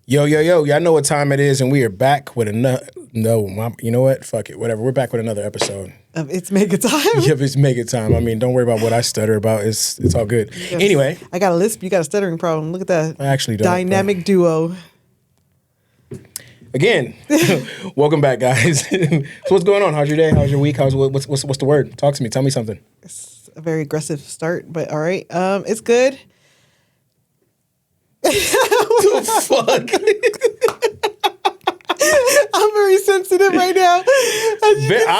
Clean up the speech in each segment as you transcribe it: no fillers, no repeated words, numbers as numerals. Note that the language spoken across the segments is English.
Yo, y'all know what time it is, and we are back with another. You know what? Fuck it, whatever. We're back with another episode of It's Mega Time. Yep, it's Mega Time. I mean, don't worry about what I stutter about. It's all good. Yes. Anyway, I got a lisp. You got a stuttering problem. Look at that. I actually don't. Dynamic duo. Again, welcome back, guys. So what's going on? How's your day? How's your week? What's the word? Talk to me. Tell me something. It's a very aggressive start, but all right. It's good. The fuck? I'm very sensitive right now.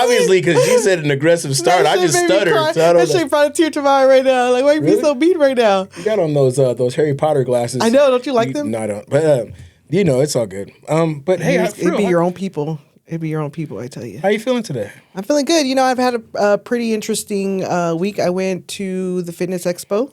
Obviously, because you said an aggressive start. I just stuttered. That shit brought a tear to my eye right now. Like, why you be so mean right now? You got on those Harry Potter glasses. I know. Don't you like them? No, I don't. But it's all good. But hey, it'd be your own people. It'd be your own people, I tell you. How you feeling today? I'm feeling good. You know, I've had a pretty interesting week. I went to the Fitness Expo.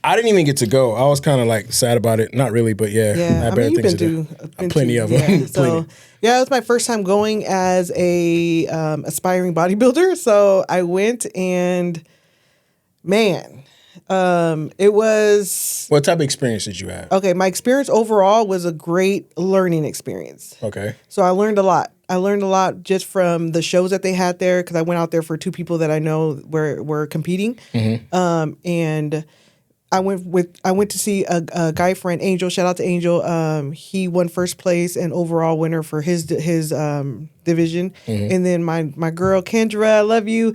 I didn't even get to go. I was kind of like sad about it. Not really, but yeah. I mean, you've been to plenty of them. Yeah. So yeah, it was my first time going as a aspiring bodybuilder. So I went and man, it was. What type of experience did you have? Okay, my experience overall was a great learning experience. Okay. So I learned a lot. I learned a lot just from the shows that they had there because I went out there for two people that I know were competing, and. I went to see a guy friend, Angel. Shout out to Angel. He won first place and overall winner for his division. And then my girl Kendra, I love you.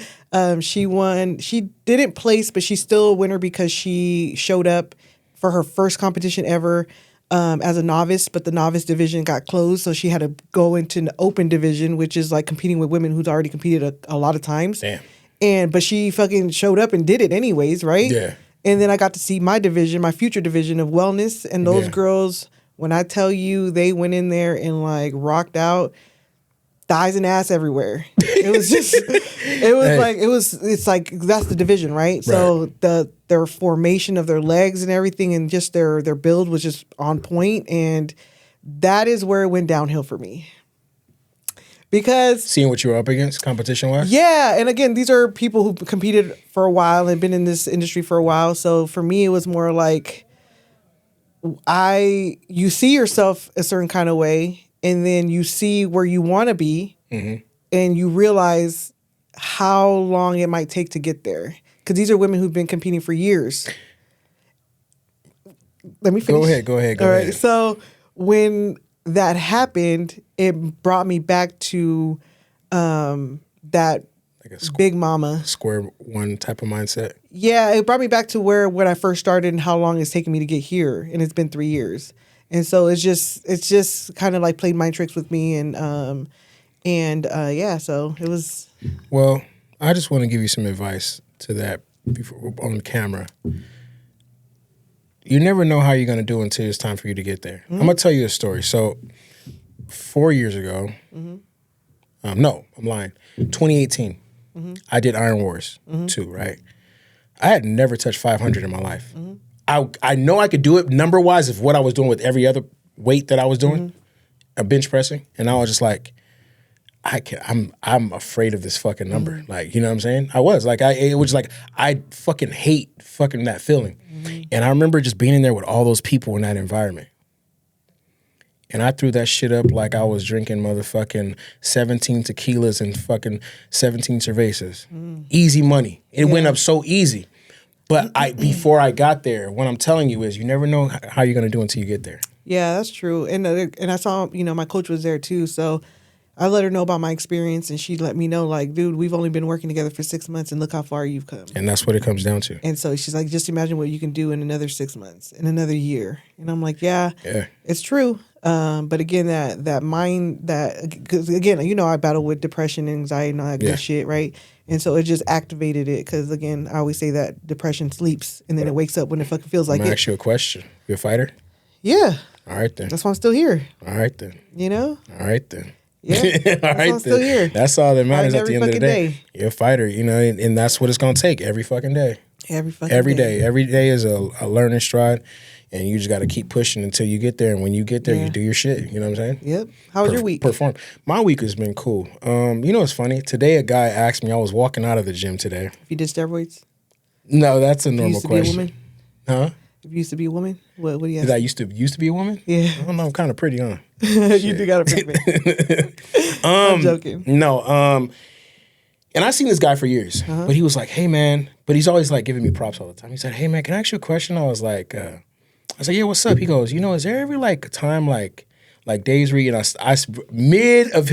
She won. She didn't place, but she's still a winner because she showed up for her first competition ever as a novice. But the novice division got closed, so she had to go into an open division, which is like competing with women who's already competed a lot of times. Damn. But she fucking showed up and did it anyways, right? Yeah. And then I got to see my division, my future division of wellness. And those girls, when I tell you they went in there and like rocked out, thighs and ass everywhere. It was just, it's like, that's the division, right? So their formation of their legs and everything and just their build was just on point. And that is where it went downhill for me. Because seeing what you were up against competition-wise? Yeah. And again, these are people who competed for a while and been in this industry for a while. So for me, it was more like you see yourself a certain kind of way and then you see where you want to be and you realize how long it might take to get there. Because these are women who've been competing for years. Let me finish. Go ahead. All right. So when that happened, it brought me back to that like big mama. Square one type of mindset. Yeah, it brought me back to when I first started and how long it's taken me to get here. And it's been 3 years. And so it's just kind of like played mind tricks with me. And so it was. Well, I just want to give you some advice to that before on camera. You never know how you're going to do until it's time for you to get there. I'm going to tell you a story. So 4 years ago, no, I'm lying. 2018, I did Iron Wars 2, right? I had never touched 500 in my life. I know I could do it number-wise of what I was doing with every other weight that I was doing, a bench pressing. And I was just like, I'm afraid of this fucking number. Like, you know what I'm saying? I was like, it was like, I fucking hate fucking that feeling. And I remember just being in there with all those people in that environment. And I threw that shit up like I was drinking motherfucking 17 tequilas and fucking 17 cervezas. Easy money. It went up so easy. But before I got there, what I'm telling you is you never know how you're going to do until you get there. Yeah, that's true. And I saw, my coach was there too. So I let her know about my experience and she let me know like, dude, we've only been working together for 6 months and look how far you've come. And that's what it comes down to. And so she's like, just imagine what you can do in another 6 months, in another year. And I'm like, yeah. It's true. But again, that mind because again, I battle with depression and anxiety and all that good shit, right? And so it just activated it because again, I always say that depression sleeps and then it wakes up when it fucking feels like it. I'm gonna ask you a question. You a fighter? Yeah. All right then. That's why I'm still here. All right then. All right then. Yeah, all right. I'm still here. That's all that matters at the end of the day. Day. You're a fighter, and that's what it's gonna take every fucking day. Every day. Every day is a learning stride, and you just got to keep pushing until you get there. And when you get there, you do your shit. You know what I'm saying? Yep. How was your week? Perform. My week has been cool. What's funny? Today, a guy asked me. I was walking out of the gym today. If you did steroids? No, that's a normal question. Be a woman? Huh? If you used to be a woman, what do you Did ask? I used to be a woman? Yeah. I don't know. I'm kind of pretty, huh? You do got a pretty face. I'm joking. No. And I've seen this guy for years, but he was like, "Hey, man," but he's always like giving me props all the time. He said, "Hey, man, can I ask you a question?" I was like, "Yeah, what's up?" He goes, "Is there ever like a time like days where I mid of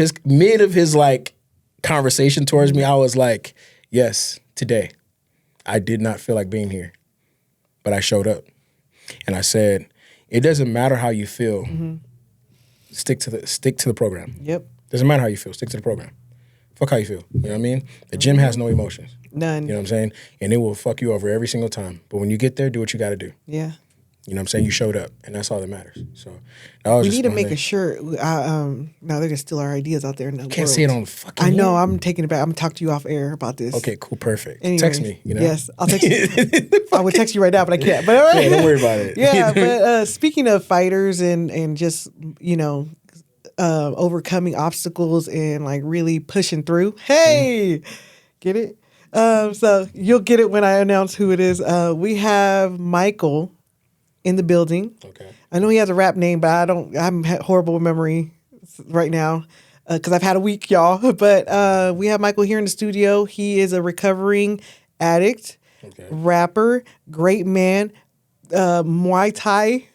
his like conversation towards me, I was like, yes, today, I did not feel like being here, but I showed up, and I said, it doesn't matter how you feel, stick to the program. Yep. Doesn't matter how you feel, stick to the program. Fuck how you feel. You know what I mean? The gym has no emotions. None. You know what I'm saying? And it will fuck you over every single time. But when you get there, do what you got to do. Yeah. You know what I'm saying? You showed up, and that's all that matters. So that was We just need to one make thing. a shirt. No, they're gonna steal our ideas out there in the Can't world. say it on fucking I know. here. I'm taking it back. I'm gonna talk to you off air about this. Okay, cool, perfect. Anyways, Text me, Yes, I'll text you. I would text you right now, but I can't. But all right. Yeah, don't worry about it. Yeah, but speaking of fighters and just overcoming obstacles and like really pushing through. Hey, get it? So you'll get it when I announce who it is. We have Michael in the building. Okay. I know he has a rap name, but I'm horrible with memory right now because I've had a week, y'all. But we have Michael here in the studio. He is a recovering addict, rapper, great man, Muay Thai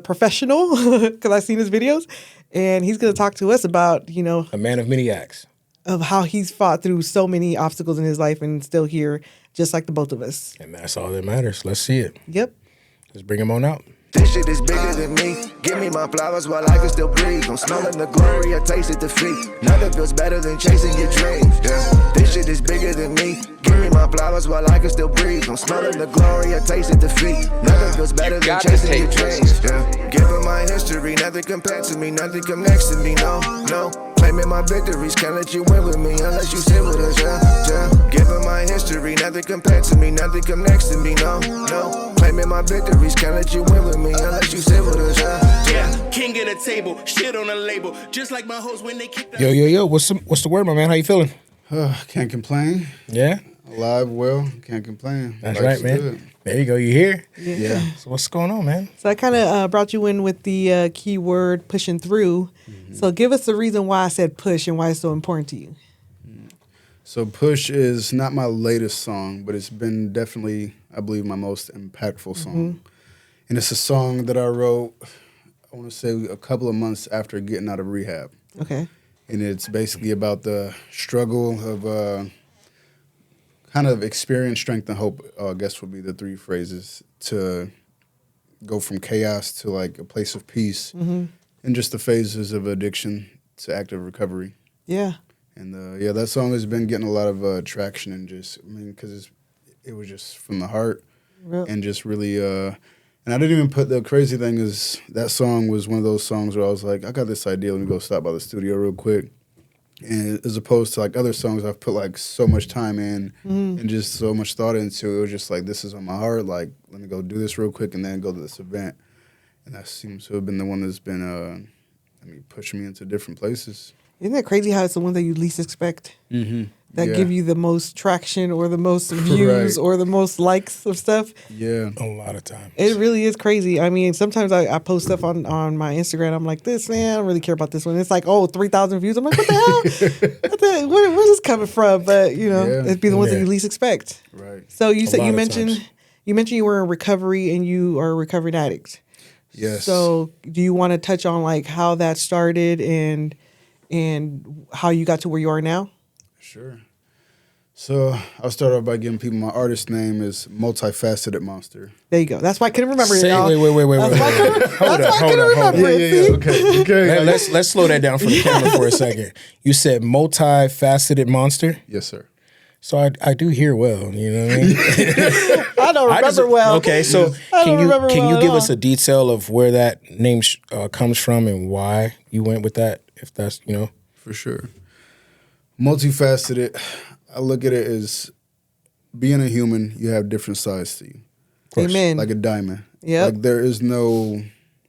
professional because I've seen his videos. And he's going to talk to us about, A man of many acts. of how he's fought through so many obstacles in his life and still here, just like the both of us. And that's all that matters. Let's see it. Yep. Let's bring him on out. This shit is bigger than me. Give me my flowers while I can still breathe. I'm smelling the glory, I tasted defeat. Nothing feels better than chasing your dreams. Yeah. This shit is bigger than me. Give me my flowers while I can still breathe. I'm smelling the glory, I tasted defeat. Nothing feels better than chasing your dreams. Yeah. Given my history, nothing compared to me, nothing come next to me. No. Claiming my victories, can't let you win with me unless you sit with us. Yeah. Given my history, nothing compared to me, nothing come next to me. No. Claiming my victories, can't let you win with me unless you sit with us. Yeah, king at a table, shit on a label, just like my hoes when they kick the Yo. What's the word, my man? How you feeling? Can't complain. Yeah? Alive, well, can't complain. That's Life's right, man. good. There you go. You here? Yeah. So what's going on, man? So I kind of brought you in with the keyword pushing through. So give us the reason why I said push and why it's so important to you. So Push is not my latest song, but it's been definitely, I believe, my most impactful song. And it's a song that I wrote, I want to say a couple of months after getting out of rehab. Okay. And it's basically about the struggle of kind of experience, strength, and hope, I guess would be the three phrases, to go from chaos to like a place of peace and just the phases of addiction to active recovery. Yeah. And that song has been getting a lot of traction and because it was just from the heart and just really, and I didn't even put, the crazy thing is that song was one of those songs where I was like, I got this idea, let me go stop by the studio real quick. And as opposed to like other songs I've put like so much time in and just so much thought into, it was just like, this is on my heart, like let me go do this real quick and then go to this event. And that seems to have been the one that's been, pushing me into different places. Isn't that crazy how it's the one that you least expect that give you the most traction or the most views or the most likes of stuff? Yeah. A lot of times. It really is crazy. I mean, sometimes I post stuff on my Instagram. I'm like, this, man, I don't really care about this one. It's like, 3,000 views. I'm like, what the hell? Where's this coming from? But, it'd be the ones that you least expect. Right. So you lot of mentioned times. you were in recovery and you are a recovering addict. Yes. So do you want to touch on like how that started and how you got to where you are now? Sure. So I'll start off by giving people my artist name is Multifaceted Monster. There you go. That's why I couldn't remember it, Say, y'all. wait. That's why I couldn't remember it. See? Okay. Let's slow that down for the camera for a second. You said multifaceted monster. Yes, sir. So I do hear well, you know what I mean? I don't remember well. Okay, so I don't remember can well you at give all. us a detail of where that name comes from and why you went with that? If that's For sure. Multifaceted, I look at it as being a human, you have different sides to you. Amen. Like a diamond. Yep. Like there is no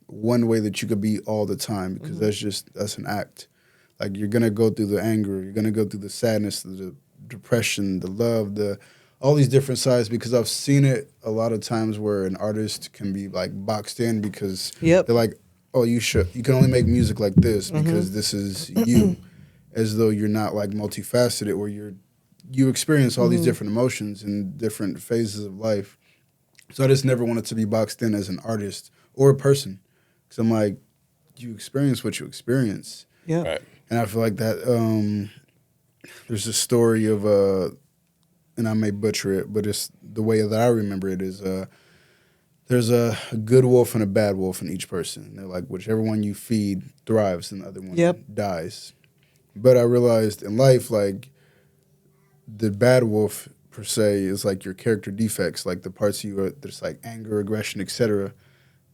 one way that you could be all the time because that's an act. Like you're gonna go through the anger, you're gonna go through the sadness, the depression, the love, all these different sides, because I've seen it a lot of times where an artist can be like boxed in because they're like, oh, you can only make music like this because this is you, as though you're not like multifaceted, or you experience all these different emotions in different phases of life. So I just never wanted to be boxed in as an artist or a person, because I'm like, you experience what you experience. Yeah. Right. And I feel like that there's a story of and I may butcher it, but it's the way that I remember it is there's a good wolf and a bad wolf in each person. They're like, whichever one you feed thrives and the other one dies. But I realized in life, like, the bad wolf per se is like your character defects, like the parts of you that's like anger, aggression, etc.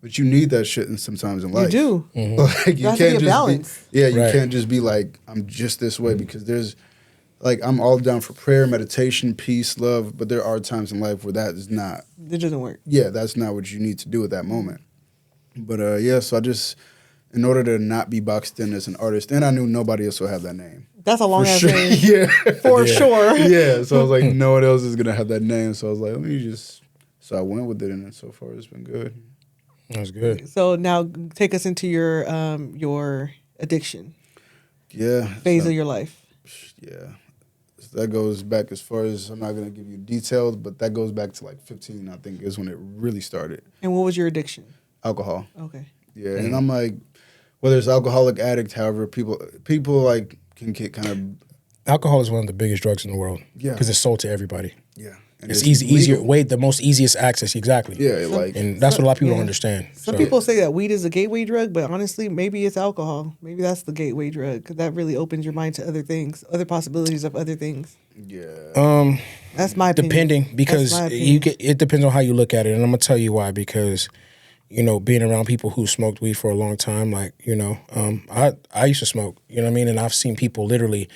But you need that shit sometimes in life. You do. Like, you can't just balance. you can't just be like, I'm just this way, because there's like, I'm all down for prayer, meditation, peace, love, but there are times in life where that is not. It doesn't work. Yeah, that's not what you need to do at that moment. But so I just, in order to not be boxed in as an artist, and I knew nobody else would have that name. That's a long ass name. Yeah. For sure. Yeah, so I was like, no one else is going to have that name. So I was like, let me just, so I went with it, and so far it's been good. That's good. So now take us into your addiction phase of your life. Yeah. So that goes back, as far as, I'm not going to give you details, but that goes back to like 15, I think, is when it really started. And what was your addiction? Alcohol. Okay. Yeah, and I'm like, whether it's alcoholic, addict, however, people like can get kind of. Alcohol is one of the biggest drugs in the world. Yeah. Because it's sold to everybody. Yeah. And It's easier, legal. the most easiest access, exactly. Yeah, like. And that's what a lot of people don't understand. Some So, people say that weed is a gateway drug, but honestly, maybe it's alcohol. Maybe that's the gateway drug, because that really opens your mind to other things, other possibilities of other things. Yeah. That's my opinion. depending, because That's my opinion. it depends on how you look at it, and I'm gonna tell you why. Because, being around people who smoked weed for a long time, like, I used to smoke, you know what I mean, and I've seen people literally,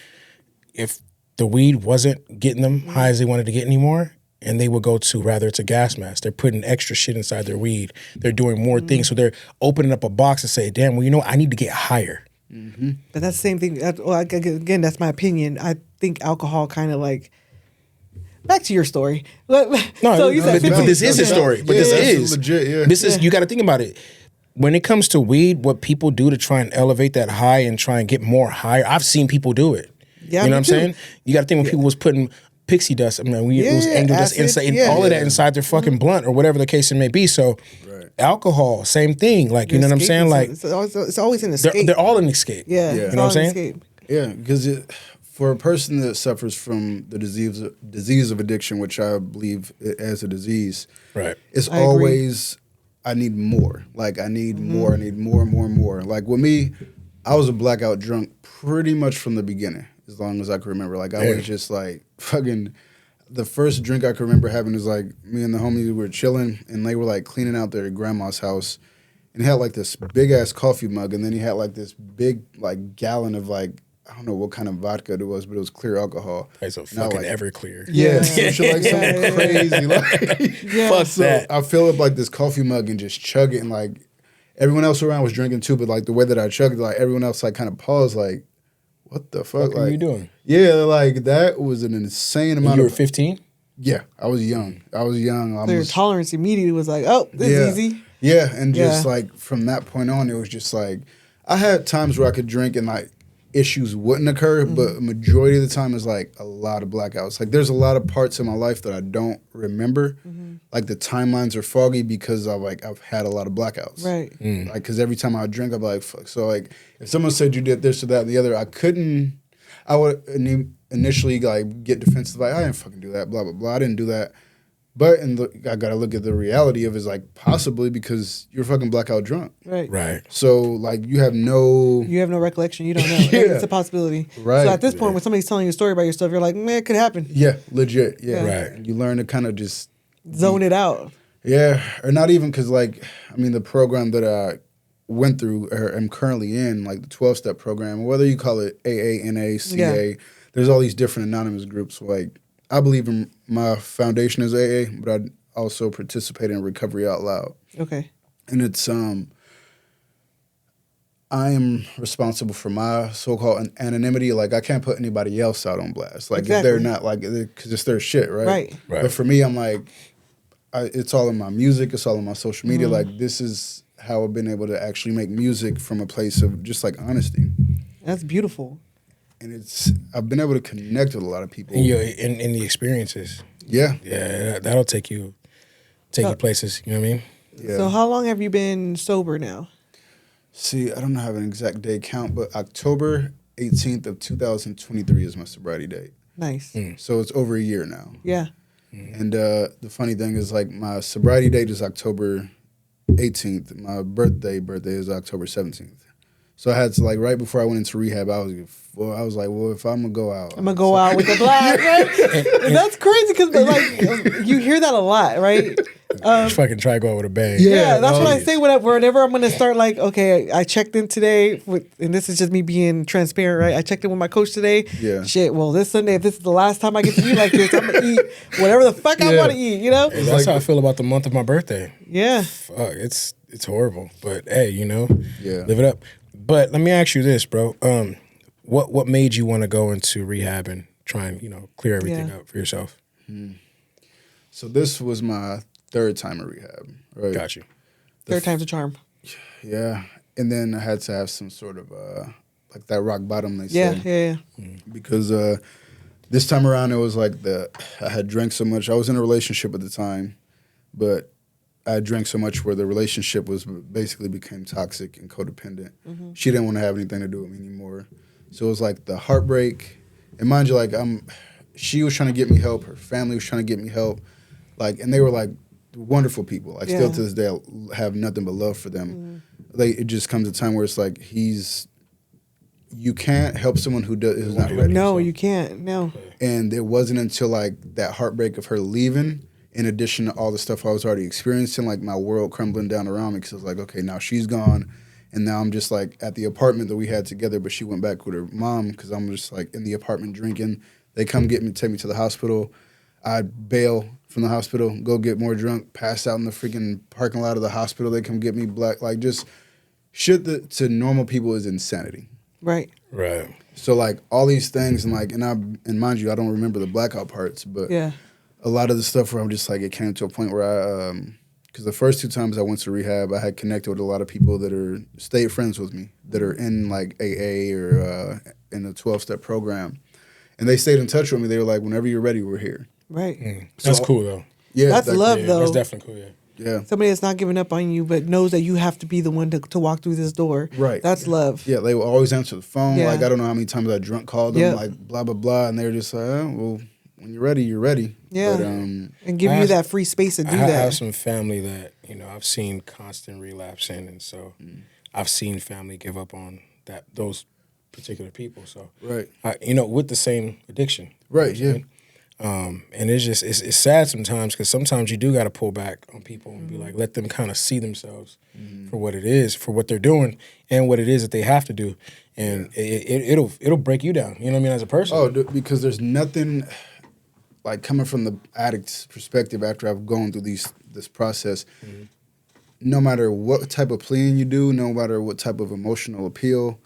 if the weed wasn't getting them high as they wanted to get anymore, and they would go to, rather it's a gas mask, they're putting extra shit inside their weed, they're doing more things, so they're opening up a box and say, damn, well, I need to get higher. But that's the same thing. Again, that's my opinion. I think alcohol kind of like. Back to your story. No, so you said but this is his story. But this that's is legit. Yeah. This is, you got to think about it. When it comes to weed, what people do to try and elevate that high and try and get more higher, I've seen people do it. Yeah, you know me what I'm too. saying? You got to think when people was putting pixie dust, it was angel dust acid, inside, all of that inside their fucking blunt or whatever the case it may be. So, alcohol, same thing. Like, you know what I'm saying? Like, it's always an escape. they're all an escape. Yeah, You know what I'm saying? Escape. Yeah, because for a person that suffers from the disease of addiction, which I believe as a disease, Right. it's I agree. always, I need more. Like, I need more. I need more and more and more. Like, with me, I was a blackout drunk pretty much from the beginning, as long as I can remember. Like, I was just like, fucking, the first drink I can remember having was like, me and the homies were chilling, and they were like cleaning out their grandma's house. And he had like this big ass coffee mug, and then he had like this big like gallon of like, I don't know what kind of vodka it was, but it was clear alcohol. It's a And I fucking like, Everclear. yeah, some shit like something crazy. Like, Fuck so that. I fill up like this coffee mug and just chug it, and like everyone else around was drinking too, but like the way that I chugged it, like everyone else like kind of paused, like, what the fuck? What are Like, you doing? yeah, like that was an insane amount You were of 15? Yeah, I was young. I So your tolerance immediately was like, oh, this is easy. Yeah, and just Yeah. like from that point on, it was just like I had times where I could drink and like issues wouldn't occur, but a majority of the time is like a lot of blackouts. Like there's a lot of parts in my life that I don't remember. Like the timelines are foggy because I've had a lot of blackouts. Right. Like because every time I drink, I'm like, fuck. So like if someone said you did this or that and the other, I would initially like get defensive, like I didn't fucking do that, blah blah blah. I didn't do that. But I gotta look at the reality of it, is like possibly because you're fucking blackout drunk. Right. Right. So like you have no recollection. You don't know. Yeah. It's a possibility. Right. So at this point, when somebody's telling you a story about yourself, you're like, man, it could happen. legit. Yeah. Right. And you learn to kind of just Zone it out. Yeah, or not even because, like, I mean, the program that I went through or am currently in, like the 12-step program, whether you call it AA, NA, CA, there's all these different anonymous groups. Like, I believe in my foundation is AA, but I also participate in Recovery Out Loud. Okay. And it's I am responsible for my so-called anonymity. Like, I can't put anybody else out on blast. Like, if they're not, like, because it's their shit, right? Right. But for me, I'm like, it's all in my music. It's all in my social media. Like, this is how I've been able to actually make music from a place of just, like, honesty. That's beautiful. And I've been able to connect with a lot of people. And in the experiences. Yeah. Yeah, that'll take you places, you know what I mean? Yeah. So how long have you been sober now? See, I don't have an exact day count, but October 18th of 2023 is my sobriety date. Nice. So it's over a year now. Yeah. And the funny thing is, like, my sobriety date is October 18th. My birthday is October 17th. So I had to, like, right before I went into rehab, I was like, well, if I'm gonna go out, I'm gonna go out with the black, right? And that's crazy because, like, you hear that a lot, right? Fucking try to go out with a bang. Yeah, that's what I say whenever I'm gonna start. Like, okay, I checked in today, and this is just me being transparent, right? I checked in with my coach today. Yeah. Shit. Well, this Sunday, if this is the last time I get to eat like this, I'm gonna eat whatever the fuck I want to eat. You know? That's how I feel about the month of my birthday. Yeah. Fuck, it's horrible, but hey, Yeah. live it up. But let me ask you this, bro. What made you want to go into rehab and try and clear everything up for yourself? So this was my third time in rehab. Right. Got you. Third time's a charm. Yeah. And then I had to have some sort of like that rock bottom, they Yeah, say. yeah. Because this time around, it was like I had drank so much. I was in a relationship at the time, but I drank so much where the relationship was basically became toxic and codependent. She didn't want to have anything to do with me anymore. So it was like the heartbreak. And mind you, like, she was trying to get me help. Her family was trying to get me help. Like, and they were like wonderful people. Like, still to this day, I have nothing but love for them. Like, it just comes a time where it's like you can't help someone who's not ready. No, you can't. No. And it wasn't until like that heartbreak of her leaving, in addition to all the stuff I was already experiencing, like my world crumbling down around me, because it was like, okay, now she's gone, and now I'm just like at the apartment that we had together, but she went back with her mom, because I'm just like in the apartment drinking. They come get me, take me to the hospital. I bail from the hospital, go get more drunk, pass out in the freaking parking lot of the hospital. They come get me black, like just shit that to normal people is insanity. Right. Right. So like all these things, and mind you, I don't remember the blackout parts, but Yeah. a lot of the stuff where I'm just like, it came to a point where because the first two times I went to rehab, I had connected with a lot of people that stayed friends with me, that are in like AA or in a 12-step program. And they stayed in touch with me. They were like, whenever you're ready, we're here. Right. That's cool though. Yeah. That's love, though. That's definitely cool. Yeah. Yeah. Somebody that's not giving up on you, but knows that you have to be the one to walk through this door. Right. That's love. Yeah, they would always answer the phone. Yeah. Like, I don't know how many times I drunk called them, like, blah, blah, blah. And they were just like, oh, well, when you're ready, you're ready. Yeah. But, And give you that free space to do I that. have some family that, I've seen constant relapse in, and so I've seen family give up on those particular people. So, right. with the same addiction. Right, yeah. And it's just, it's sad sometimes, because sometimes you do got to pull back on people and be like, let them kind of see themselves for what it is, for what they're doing, and what it is that they have to do. And it'll break you down, you know what I mean, as a person. Oh, because there's nothing, like, coming from the addict's perspective after I've gone through this process, no matter what type of pleading you do, no matter what type of emotional appeal,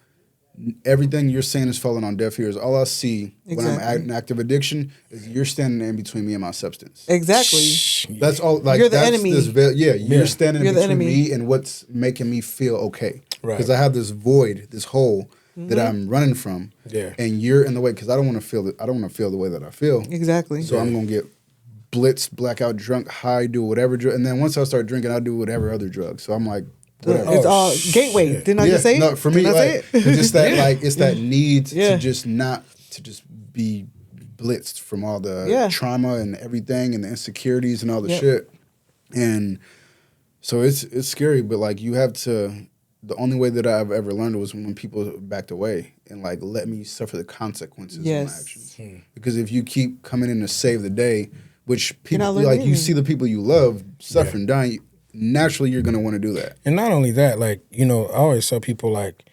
everything you're saying is falling on deaf ears. All I see when I'm in active addiction is you're standing in between me and my substance. Exactly. That's all. Like, You're the that's enemy. You're standing You're the between enemy. me and what's making me feel okay. Right. Because I have this void, this hole that I'm running from. Yeah. And you're in the way, because I don't want to feel it. I don't want to feel the way that I feel. Exactly. So I'm gonna get blitzed, blackout, drunk, high, do whatever drug, and then once I start drinking, I'll do whatever other drugs. So I'm like, whatever. It's all gateway. Didn't I just say it? No, for me, Didn't I say like, it? it's just that, like, it's that need Yeah. to just be blitzed from all the trauma and everything and the insecurities and all the shit. And so it's scary, but like, you have to. The only way that I've ever learned was when people backed away and like let me suffer the consequences of my actions. Because if you keep coming in to save the day, which people like, you see the people you love suffering, dying, naturally you're gonna want to do that. And not only that, like, I always tell people, like,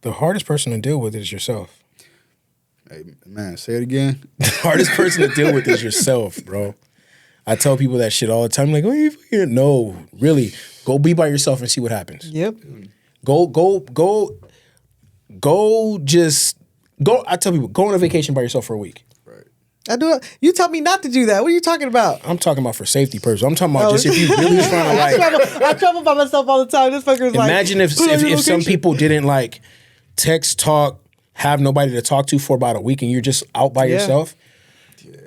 the hardest person to deal with is yourself. Hey, man, say it again. The hardest person to deal with is yourself, bro. I tell people that shit all the time. Like, oh, you fucking no, really, go be by yourself and see what happens. Yep. Just go. I tell people, go on a vacation by yourself for a week. I do it. You tell me not to do that. What are you talking about? I'm talking about for safety purposes. I'm talking about just if you really trying to like. I travel by myself all the time. This fucker's like. Imagine if some people didn't like text, talk, have nobody to talk to for about a week, and you're just out by yourself.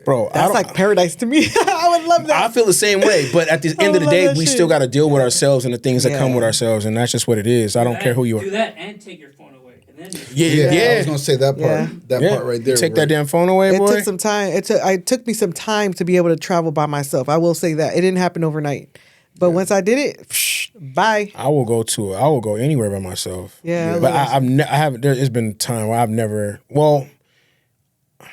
Bro, that's like paradise to me. I would love that. I feel the same way, but at the end of the day, we still got to deal with ourselves and the things that come with ourselves, and that's just what it is. I don't care who you are. Do that and take your phone away. And then I was gonna say that part. That part right there. You take that damn phone away, boy. It took some time. It took me some time to be able to travel by myself. I will say that it didn't happen overnight, but once I did it, bye. I will go anywhere by myself. Yeah, but I haven't. There's been time where I've never. Well,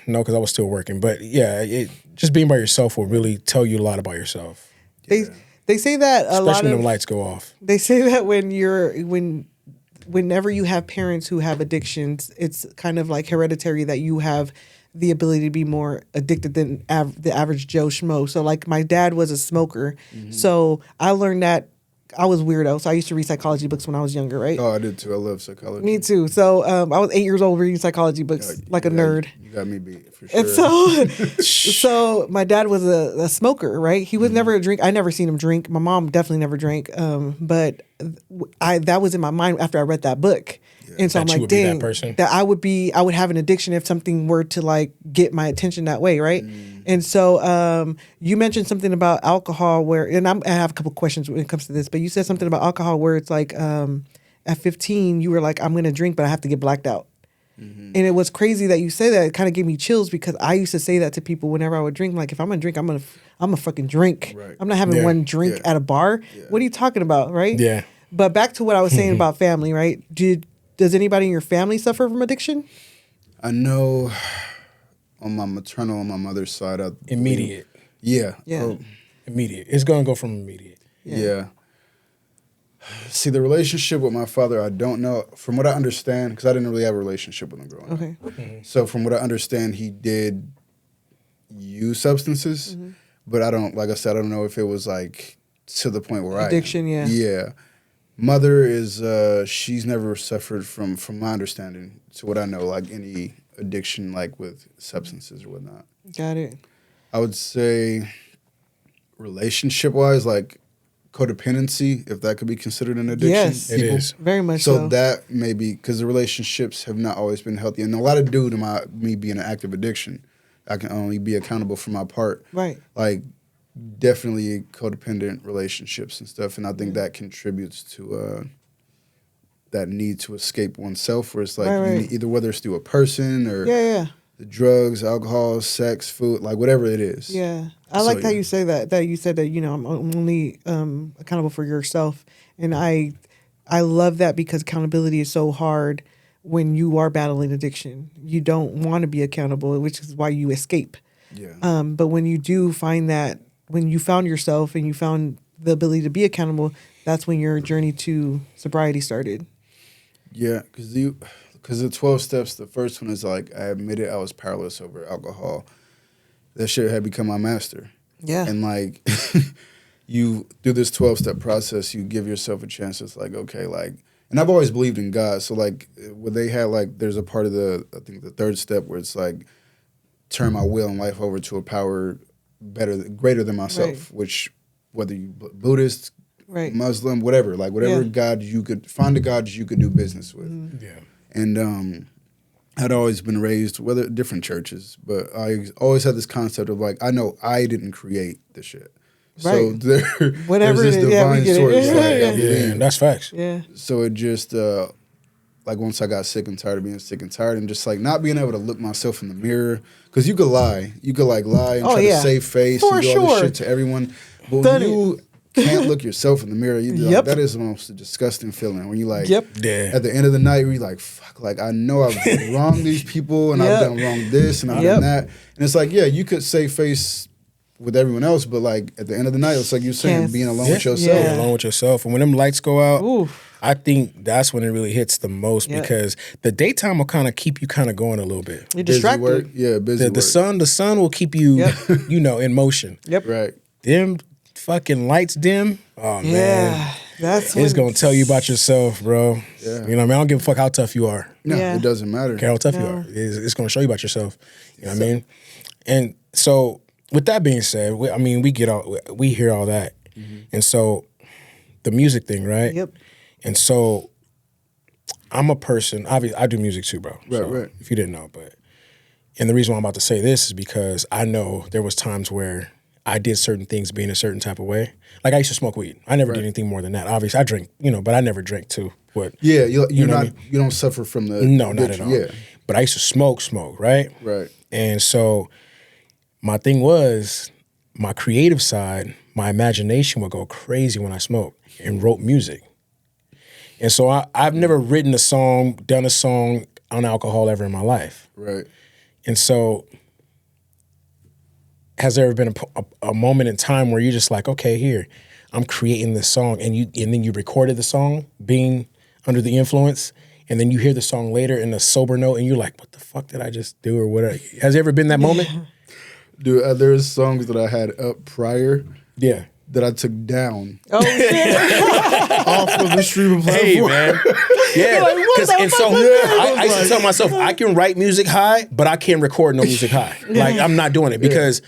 no, because I was still working. But yeah, just being by yourself will really tell you a lot about yourself. They say that especially when the lights go off. They say that whenever you have parents who have addictions, it's kind of like hereditary that you have the ability to be more addicted than the average Joe Schmo. So like my dad was a smoker. So I learned that I was weirdo. So I used to read psychology books when I was younger, right? Oh, I did too. I love psychology. Me too. So I was 8 years old reading psychology books like a nerd. You got me beat for sure. And so my dad was a smoker, right? He was never a drink. I never seen him drink. My mom definitely never drank. But that was in my mind after I read that book. And so I'm like, dang, that I would have an addiction if something were to like get my attention that way, right? And so you mentioned something about alcohol and I have a couple questions when it comes to this, but you said something about alcohol where it's like at 15, you were like, I'm going to drink, but I have to get blacked out. And it was crazy that you say that. It kind of gave me chills because I used to say that to people whenever I would drink. Like, if I'm going to drink, I'm going to fucking drink. Right. I'm not having one drink at a bar. Yeah. What are you talking about, right? Yeah. But back to what I was saying about family, right? Does anybody in your family suffer from addiction? I know on my maternal, on my mother's side. Immediate. Yeah. Immediate. It's going to go from immediate. Yeah. See, the relationship with my father, I don't know. From what I understand, because I didn't really have a relationship with him growing up. Okay. So from what I understand, he did use substances, but I don't, like I said, I don't know if it was like to the point where addiction, Yeah. Mother is, she's never suffered from my understanding, to what I know, like any addiction like with substances or whatnot. Got it. I would say relationship-wise, like, codependency, if that could be considered an addiction. Yes, it is. Very much so. So that may be, because the relationships have not always been healthy. And a lot of due to me being an active addiction, I can only be accountable for my part. Right. Like, definitely codependent relationships and stuff. And I think that contributes to that need to escape oneself, where it's like, you need, either whether it's through a person or the drugs, alcohol, sex, food, like whatever it is. Yeah. I liked how you say that you said that, I'm only accountable for yourself. And I love that, because accountability is so hard when you are battling addiction. You don't want to be accountable, which is why you escape. Yeah. But when you do find that, when you found yourself and you found the ability to be accountable, that's when your journey to sobriety started. Yeah, because the 12 steps, the first one is like, I admitted I was powerless over alcohol. That shit had become my master. Yeah. And like, you do this 12-step process, you give yourself a chance. It's like, okay, like, and I've always believed in God. So like, what they had, like, there's a part of I think the third step where it's like, turn my will and life over to a power greater than myself, which, whether you Buddhist, Muslim, whatever, like whatever God you could find, the God you could do business with. Yeah. And I'd always been raised, whether different churches, but I always had this concept of like, I know I didn't create the shit. Right. So whatever there's this divine source. Yeah, that's facts. Yeah. So it just like, once I got sick and tired of being sick and tired, and just like not being able to look myself in the mirror, because you could lie and try to save face and do all this shit to everyone, but when you can't look yourself in the mirror, you like, that is the most disgusting feeling when you like at the end of the night you're like, fuck, like I know I've wronged these people and I've done wrong this and I've done that, and it's like, yeah, you could save face with everyone else, but like at the end of the night, it's like you're saying, being alone with yourself. Yeah, alone with yourself. And when them lights go out, I think that's when it really hits the most, because the daytime will kind of keep you kind of going a little bit. You're distracted. Busy work. The sun will keep you, in motion. Right. Them fucking lights dim. Oh man. It's gonna tell you about yourself, bro. Yeah. You know what I mean? I don't give a fuck how tough you are. No, Yeah. it doesn't matter. I care how tough you are. It's gonna show you about yourself. You know what I mean? And so, with that being said, we hear all that, and so the music thing, right? Yep. And so, I'm a person. Obviously, I do music too, bro. Right, So, right. If you didn't know, and the reason why I'm about to say this is because I know there was times where I did certain things being a certain type of way. Like I used to smoke weed. I never did anything more than that. Obviously, I drink, but I never drank too. What? Yeah, you're know not. what I mean? You don't suffer from the No, not at addiction. all. Yeah, But I used to smoke, right? right. And so my thing was my creative side, my imagination would go crazy when I smoked and wrote music. And so I've never written a song, done a song on alcohol ever in my life. Right. And so has there ever been a moment in time where you're just like, okay, here, I'm creating this song, and then you recorded the song being under the influence, and then you hear the song later in a sober note, and you're like, what the fuck did I just do, or whatever? Has there ever been that moment? Dude, there's songs that I had up prior Yeah. that I took down Oh shit! off of the streaming platform. Hey, man. Yeah. Like, what 'Cause- the and fuck so was that? I used to tell myself, I can write music high, but I can't record no music high. Like, I'm not doing it because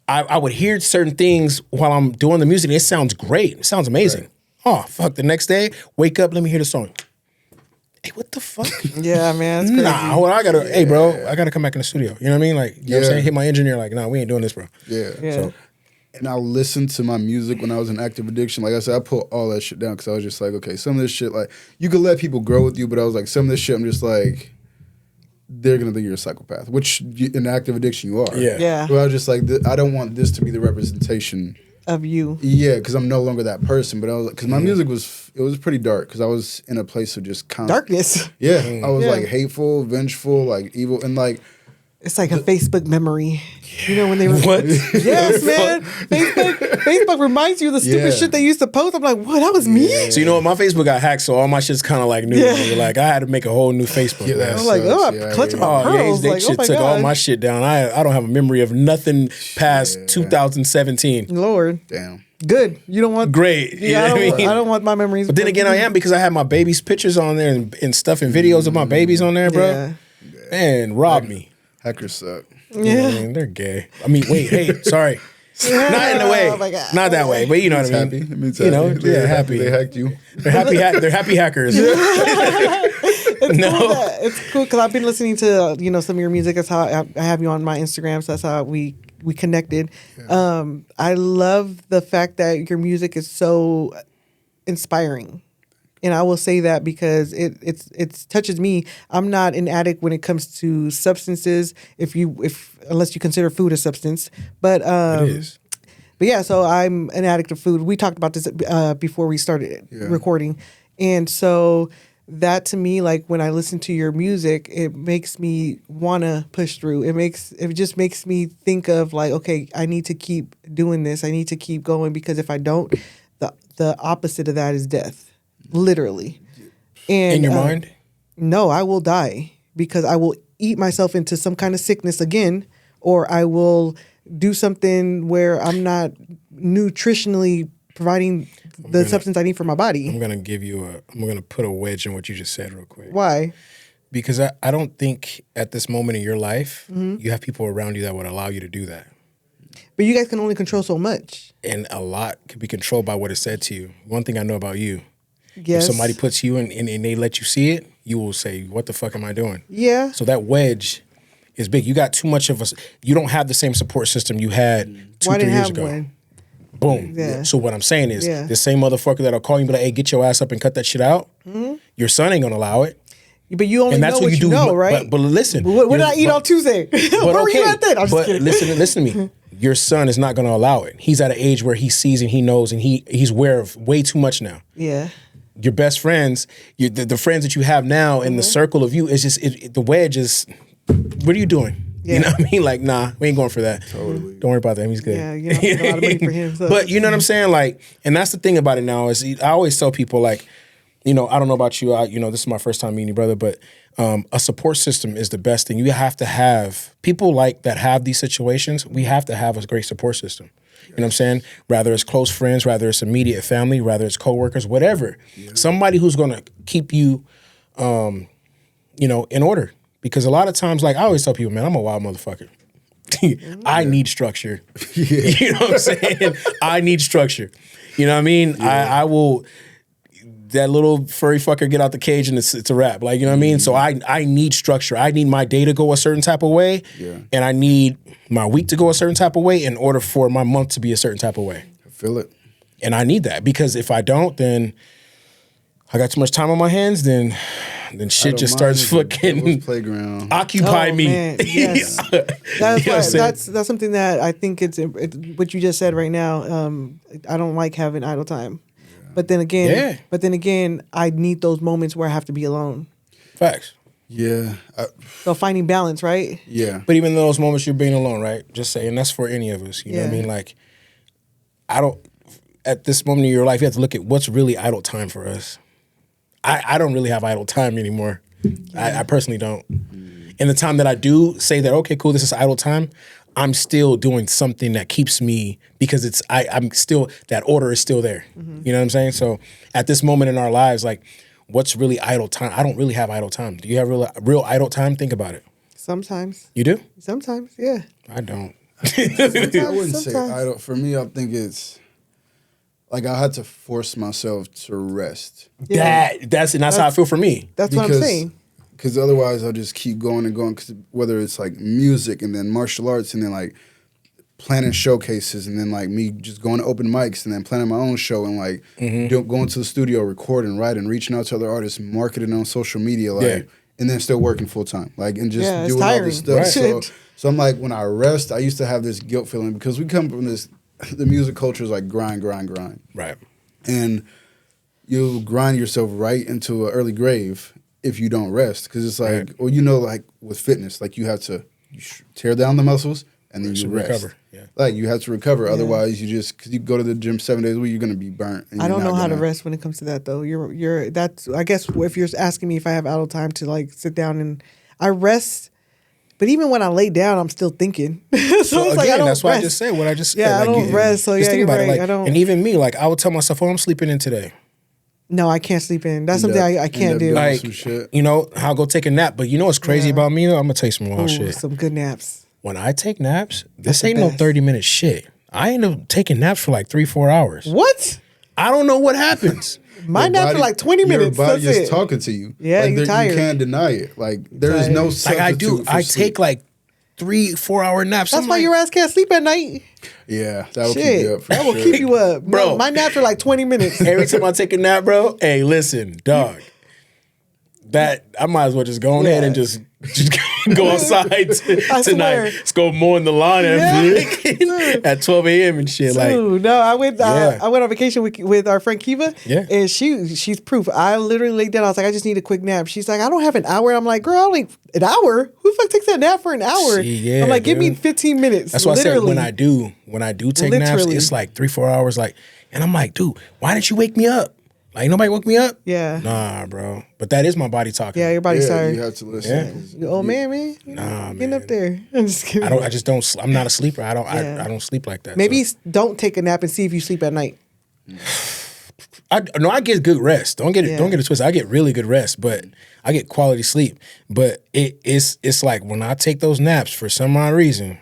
I would hear certain things while I'm doing the music, and it sounds great. It sounds amazing. Right. Oh, fuck. The next day, wake up, let me hear the song. Hey, what the fuck? Yeah, man, it's crazy. Nah, well, hey, bro, I gotta come back in the studio. You know what I mean? Like, you know what I'm saying? Hit my engineer, like, nah, we ain't doing this, bro. Yeah. Yeah. So, And I listened to my music when I was in active addiction. Like I said, I put all that shit down because I was just like, okay, some of this shit, like, you could let people grow with you, but I was like, some of this shit, I'm just like, they're going to think you're a psychopath, which in active addiction you are. Yeah. Yeah. But I was just like, I don't want this to be the representation. Of you. Yeah, because I'm no longer that person. But I was, because my music was pretty dark because I was in a place of just Darkness. Yeah. I was Yeah. like hateful, vengeful, like evil. And like, It's like a Facebook memory. You know when they were What? Yes, man. Facebook reminds you of the stupid Yeah. shit they used to post. I'm like, what? That was me. so you know what? My Facebook got hacked, so all my shit's kind of like new to me. Like, I had to make a whole new Facebook. Yeah, man. that's- I'm like, oh, Yeah, I'm clutching yeah. my Oh, yeah, pearls. they Like, oh shit my took all God. my shit down. I don't have a memory of nothing past 2017. Lord, damn. good. You don't want Great. You Yeah, know what I mean? I don't want my memories. But then again, I am because I have my baby's pictures on there and stuff and videos of my babies on there, bro. Yeah. Man, rob me. Hackers suck. Yeah. Man, they're gay. I mean, wait, hey, sorry. Not in the way. Oh my God. Not that way, but you know what I Happy. mean. It means You know, happy. yeah, happy. They hacked you. They're happy. They're happy hackers. No. It's cool because I've been listening to some of your music. That's how I have you on my Instagram. So that's how we connected. I love the fact that your music is so inspiring. And I will say that because it touches me. I'm not an addict when it comes to substances. Unless you consider food a substance, but It is. But yeah, so I'm an addict of food. We talked about this before we started recording, and so that to me, like when I listen to your music, it makes me wanna push through. It just makes me think of like, okay, I need to keep doing this. I need to keep going because if I don't, the opposite of that is death, literally. And In your mind? no, I will die because I will eat myself into some kind of sickness again, or I will do something where I'm not nutritionally providing the substance I need for my body. I'm gonna put a wedge in what you just said real quick. Why? Because I don't think at this moment in your life Mm-hmm. you have people around you that would allow you to do that. But you guys can only control so much. And a lot could be controlled by what is said to you. One thing I know about you, Yes. if somebody puts you in and they let you see it, you will say, what the fuck am I doing? Yeah. So that wedge is big. You got too much of us. You don't have the same support system you had 2-3 didn't years have ago. one. Boom. Yeah. So what I'm saying is, Yeah. the same motherfucker that'll call you and be like, hey, get your ass up and cut that shit out. Your son ain't gonna allow it. But you only And that's know what you do. know, right? But listen. What did I eat on Tuesday? But Where were you okay, at then? I'm just but kidding. listen to me. Your son is not gonna allow it. He's at an age where he sees and he knows and he's aware of way too much now. Yeah. Your best friends, the friends that you have now in the circle of you, is just the wedge is. What are you doing? Yeah. You know what I mean? Like, nah, we ain't going for that. Totally. Don't worry about that. He's good. Yeah, you know, I paid a lot of money for him. So. But you know what I'm saying? Like, and that's the thing about it now is I always tell people like, I don't know about you. This is my first time meeting you, brother, but a support system is the best thing. You have to have people like that have these situations. We have to have a great support system. You know what I'm saying? Rather it's close friends, rather it's immediate family, rather it's coworkers, whatever. Yeah. Somebody who's going to keep you, you know, in order. Because a lot of times, like I always tell people, man, I'm a wild motherfucker. I need structure. You know what I'm saying? I need structure. You know what I mean? I will, that little furry fucker get out the cage and it's a wrap. Like, you know what I mean? So I need structure. I need my day to go a certain type of way. Yeah. And I need my week to go a certain type of way in order for my month to be a certain type of way. I feel it. And I need that because if I don't, then I got too much time on my hands, then shit just starts fucking playground. Occupy me. Man, yes. That's something that I think it's what you just said right now. I don't like having idle time. Yeah. But then again, I need those moments where I have to be alone. Facts. Yeah. So finding balance, right? Yeah. But even those moments you're being alone, right? Just saying that's for any of us. You know what I mean? Like, at this moment in your life, you have to look at what's really idle time for us. I don't really have idle time anymore. I personally don't. And the time that I do say that, okay, cool, this is idle time, I'm still doing something that keeps me, because I'm still, that order is still there. Mm-hmm. You know what I'm saying? So at this moment in our lives, like, what's really idle time? I don't really have idle time. Do you have real idle time? Think about it. Sometimes. You do? Sometimes, yeah. I don't. I wouldn't say idle. For me, I think it's, like, I had to force myself to rest. Yeah. That's how I feel for me. That's what I'm saying. Because otherwise, I'll just keep going and going. Cause whether it's like music and then martial arts and then like planning showcases and then like me just going to open mics and then planning my own show and like going to the studio, recording, writing, reaching out to other artists, marketing on social media, like, and then still working full time, like, and just doing all this stuff. Right. So I'm like, when I rest, I used to have this guilt feeling because we come from this. The music culture is like grind. Right. And you'll grind yourself right into an early grave if you don't rest. Because it's like, well, you know, like with fitness, like you have to tear down the muscles and then you rest. Recover. Yeah. Like you have to recover. Yeah. Otherwise, because you go to the gym 7 days a week, you're going to be burnt. I don't know how to rest when it comes to that, though. That's, I guess, if you're asking me if I have idle time to like sit down and I rest. But even when I lay down, I'm still thinking. so it's again, like, I don't that's why rest. I just said what I just said. Yeah, I don't rest. So yeah, you're right. Like, I don't. And even me, like I would tell myself, "Oh, I'm sleeping in today." No, I can't sleep in. That's something I can't do. Like, you know, I'll go take a nap. But you know what's crazy about me though? I'm gonna tell you some wild shit. Some good naps. When I take naps, this ain't no 30-minute shit. I end up taking naps for like 3-4 hours. What? I don't know what happens. My nap for like 20 minutes. Your body is talking to you. Yeah, like, you're tired. You can't deny it. Like there is no substitute. I take like 3-4 hour naps. That's why your ass can't sleep at night. Yeah, that will keep you up. That will keep you up, bro. No, my naps are like 20 minutes. Every time I take a nap, bro. Hey, listen, dog. That I might as well just go ahead and just go outside tonight. Let's go mow in the lawn at 12 a.m. and shit. Dude, no, I went on vacation with our friend Kiva. Yeah, and she's proof. I literally laid down. I was like, I just need a quick nap. She's like, I don't have an hour. I'm like, girl, only an hour? Who the fuck takes that nap for an hour? I'm like, give me 15 minutes. That's why I said when I do take naps, it's like 3-4 hours. Like, and I'm like, dude, why didn't you wake me up? Like, nobody woke me up? Yeah. Nah, bro. But that is my body talking. Yeah, your body's tired. You have to listen. Yeah. Oh, man. Nah, Getting up there. I'm just kidding. I just don't, I'm not a sleeper. I don't sleep like that. Maybe don't take a nap and see if you sleep at night. I get good rest. Don't get it twisted. I get really good rest, but I get quality sleep. But it's like when I take those naps for some odd reason,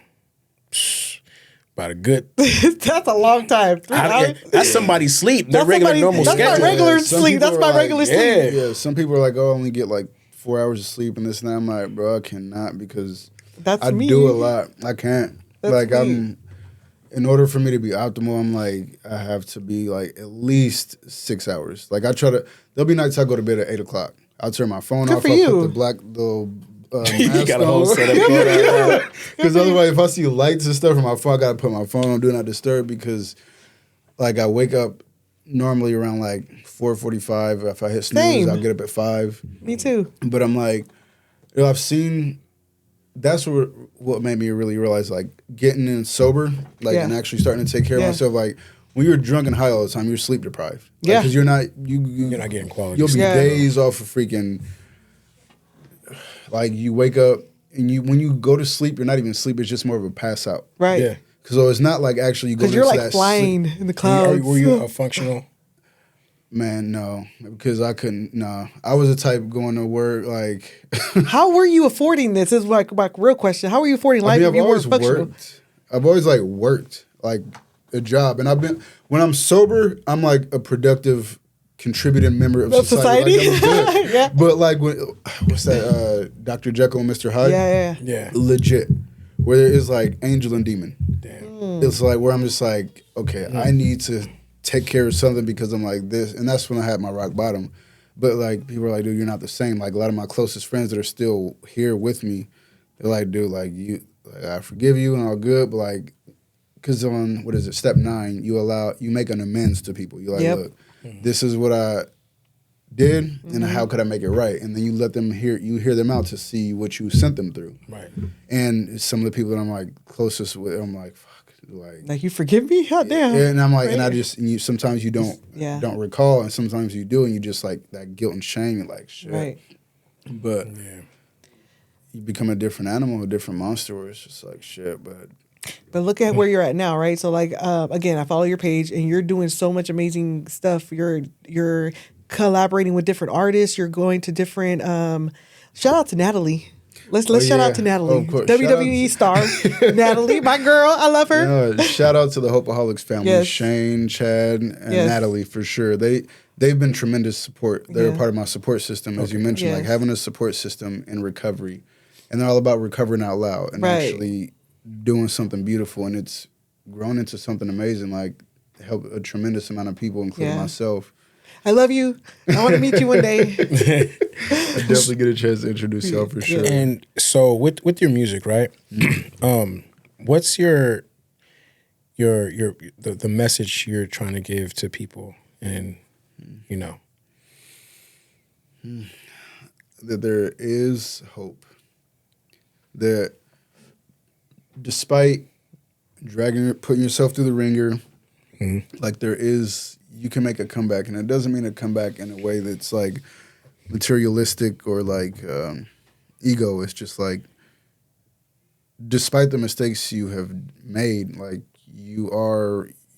about a good. That's a long time. 3 hours? That's somebody's sleep. Their normal schedule. That's my regular sleep. That's my regular sleep. Yeah, some people are like, oh, I only get like 4 hours of sleep and this and that. I'm like, bro, I cannot because I do a lot. I can't. In order for me to be optimal, I'm like, I have to be like at least 6 hours. Like there'll be nights I go to bed at 8 o'clock. I'll turn my phone off. I'll put the you got a whole setup. Because otherwise, if I see lights and stuff on my phone, I gotta put my phone on Do Not Disturb because, like, I wake up normally around like 4:45. If I hit snooze, I'll get up at 5. Me too. But I'm like, I've seen. That's what made me really realize, like, getting in sober, like, and actually starting to take care of myself. Like, when you're drunk and high all the time, you're sleep deprived. Like, because you're not getting quality. You'll be days off of freaking. Like, you wake up, and when you go to sleep, you're not even asleep. It's just more of a pass out. Right. Yeah. So it's not like actually you go Because into you're that like flying in the clouds. Were you a functional? Man, no, because I couldn't. No, I was the type going to work like. How were you affording this? This is like my real question. How were you affording life if you weren't functional? I've always like worked like a job, and I've been when I'm sober, I'm like a productive, contributing member of society. Like, I'm good. Yeah. But like what's that? Dr. Jekyll and Mr. Hyde. Yeah. Legit. Where there is like angel and demon. Damn. It's like where I'm just like, okay, I need to take care of something because I'm like this, and that's when I had my rock bottom. But like people are like, dude, you're not the same. Like a lot of my closest friends that are still here with me, they're like, dude, like you, like, I forgive you and all good, but like, because on what is it, step 9, you make an amends to people. You like, look, this is what I did, and how could I make it right? And then you let them hear them out to see what you sent them through. Right. And some of the people that I'm like closest with, I'm like, fuck. Like you forgive me? Hot damn. And I'm like, right. and I just sometimes you don't recall, and sometimes you do, and you just like that guilt and shame. You're like, shit. Right. But you become a different animal, a different monster. Where it's just like shit. But look at where you're at now, right? So like again, I follow your page, and you're doing so much amazing stuff. You're collaborating with different artists. You're going to different. Shout out to Natalie. Let's shout out to Natalie, WWE star Natalie, my girl. I love her. Shout out to the Hopeaholics family, Yes. Shane, Chad, and Natalie for sure. They've been tremendous support. They're a part of my support system, as you mentioned, like having a support system in recovery, and they're all about recovering out loud and actually doing something beautiful, and it's grown into something amazing. Like help a tremendous amount of people, including myself. I love you. I want to meet you one day. I definitely get a chance to introduce y'all for sure. And so with your music, right? What's the message you're trying to give to people, and that there is hope. That despite putting yourself through the ringer, like you can make a comeback, and it doesn't mean a comeback in a way that's like materialistic or like ego. It's just like, despite the mistakes you have made, like you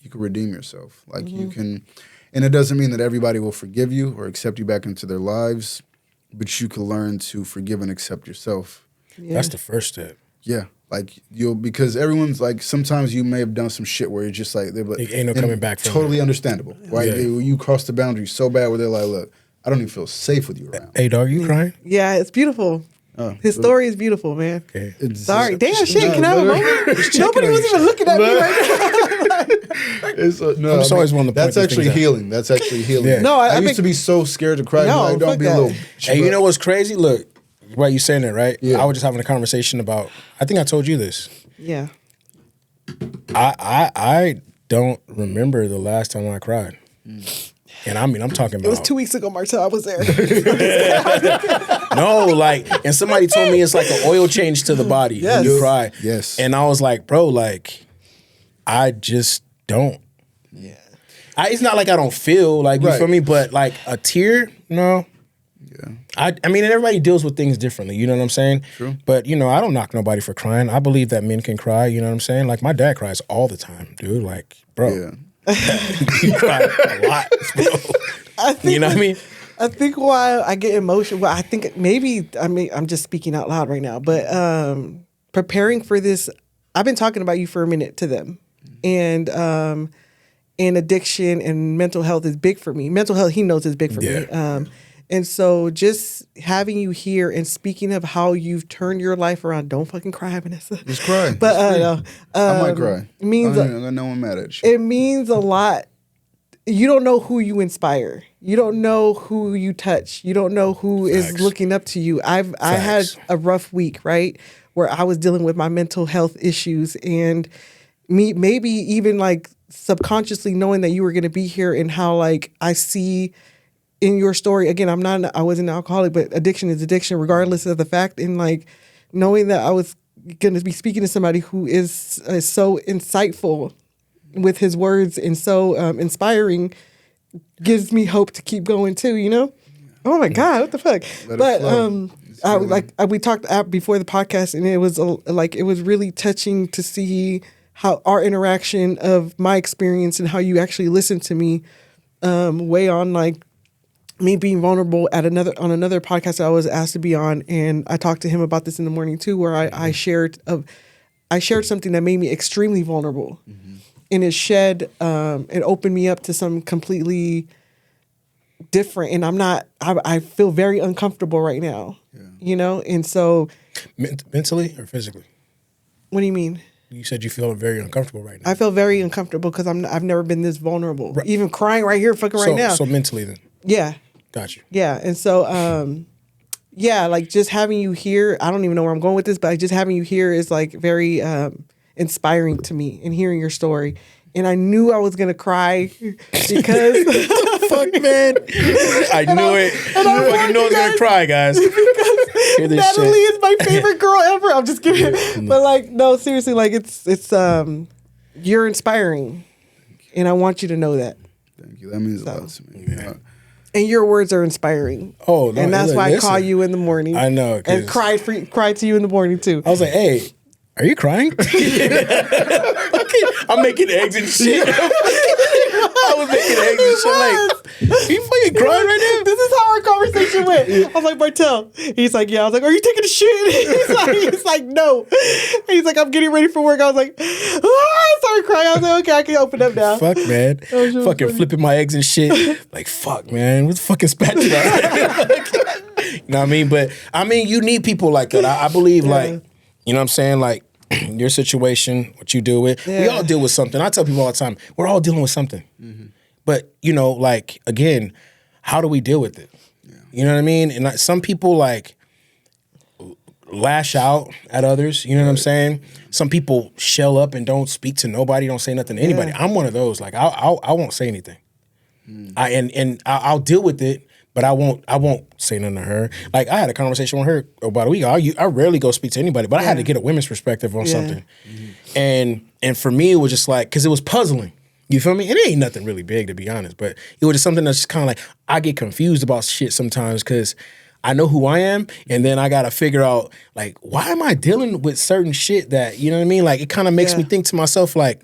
can redeem yourself. Like you can, and it doesn't mean that everybody will forgive you or accept you back into their lives, but you can learn to forgive and accept yourself. Yeah. That's the first step. Yeah. Like because everyone's like, sometimes you may have done some shit where it's just like, they're like, ain't no coming back from totally understandable, right? Yeah. You cross the boundary so bad where they're like, look, I don't even feel safe with you around. Hey, dog, you crying? Yeah, it's beautiful. His story is beautiful, man. Okay. Sorry. Damn shit, can I have a moment? Nobody was even looking at me right now. I'm just always wanting to point that's these actually things out. healing. That's actually healing. Yeah. No, I used to be so scared to cry. No, Like, don't fuck be a that. little. Hey, you know what's crazy? Look, right, you saying that, right? Yeah. I was just having a conversation about, I think I told you this. Yeah. I don't remember the last time I cried. And I mean, I'm talking about. It was 2 weeks ago, Marcel. I was there. No, like, and somebody told me it's like an oil change to the body when you cry. Yes. And I was like, bro, like, I just don't. Yeah. It's not like I don't feel, like, you feel me? But like a tear, no. Yeah. I mean, and everybody deals with things differently, you know what I'm saying? True. But, I don't knock nobody for crying. I believe that men can cry, you know what I'm saying? Like, my dad cries all the time, dude. Like, bro. Yeah. He cried a lot, bro. You know what I mean? I think why I get emotional, well, I think maybe, I'm just speaking out loud right now, but preparing for this, I've been talking about you for a minute to them. And addiction and mental health is big for me. Mental health, he knows, is big for me. And so just having you here and speaking of how you've turned your life around, don't fucking cry, Vanessa. Just cry. But I might cry. Means I got no one mad at you. it means a lot. You don't know who you inspire. You don't know who you touch. You don't know who is looking up to you. I had a rough week, right, where I was dealing with my mental health issues, and maybe even like subconsciously knowing that you were going to be here, and how like I see in your story, again, I wasn't an alcoholic, but addiction is addiction, regardless of the fact. And like knowing that I was going to be speaking to somebody who is so insightful with his words and so inspiring gives me hope to keep going too, you know? Oh my God, what the fuck? But we talked before the podcast, and it was it was really touching to see how our interaction of my experience and how you actually listened to me weigh on like me being vulnerable on another podcast that I was asked to be on, and I talked to him about this in the morning too, where I shared something that made me extremely vulnerable, and it opened me up to some completely different, and I feel very uncomfortable right now, and so mentally or physically? What do you mean? You said you feel very uncomfortable right now. I feel very uncomfortable because I've never been this vulnerable, even crying right here, right now. So mentally then. Yeah. Got you. Yeah. And so, like just having you here, I don't even know where I'm going with this, but just having you here is like very inspiring to me, and hearing your story. And I knew I was going to cry because... Fuck, man. I knew it. I fucking know I was going to cry, guys. Natalie is my favorite girl ever. I'm just kidding. But like, no, seriously, like it's you're inspiring. And I want you to know that. Thank you. That means a lot to me. Yeah. And your words are inspiring. Oh, no, and that's why I call you in the morning. I know. And cried to you in the morning too. I was like, hey, are you crying? I'm making eggs and shit. I was making eggs and shit. Like, are you fucking crying right now? This is how our conversation went. I was like, Martel. He's like, yeah. I was like, are you taking a shit? He's like, no. He's like, I'm getting ready for work. I was like, I started crying. I was like, okay, I can open up now. Fuck, man. Really fucking funny. Flipping my eggs and shit. Like, fuck, man. What's the fucking spatula? You know what I mean? But, I mean, you need people like that. I believe, like, you know what I'm saying? Like, your situation, what you deal with. Yeah. We all deal with something. I tell people all the time, we're all dealing with something. Mm-hmm. But, you know, like, again, how do we deal with it? Yeah. You know what I mean? And like, some people, like, lash out at others. You know what I'm saying? Some people shell up and don't speak to nobody, don't say nothing to anybody. I'm one of those. Like, I won't say anything. I'll deal with it. But I won't say nothing to her. Like, I had a conversation with her about a week ago. I rarely go speak to anybody, but I had to get a women's perspective on something. Mm-hmm. And for me, it was just like, because it was puzzling. You feel me? And it ain't nothing really big, to be honest. But it was just something that's just kind of like, I get confused about shit sometimes because I know who I am, and then I got to figure out, like, why am I dealing with certain shit that, you know what I mean? Like, it kind of makes me think to myself, like,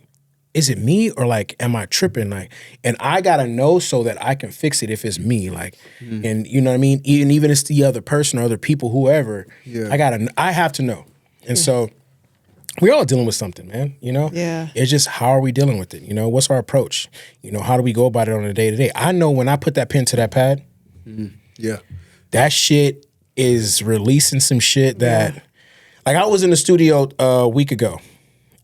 is it me or like am I tripping? Like, and I gotta know so that I can fix it if it's me. Like, and you know what I mean? Even if it's the other person or other people, whoever, I have to know. And so we're all dealing with something, man. You know? Yeah. It's just how are we dealing with it? You know, what's our approach? You know, how do we go about it on a day-to-day? I know when I put that pen to that pad, that shit is releasing some shit that, like, I was in the studio a week ago.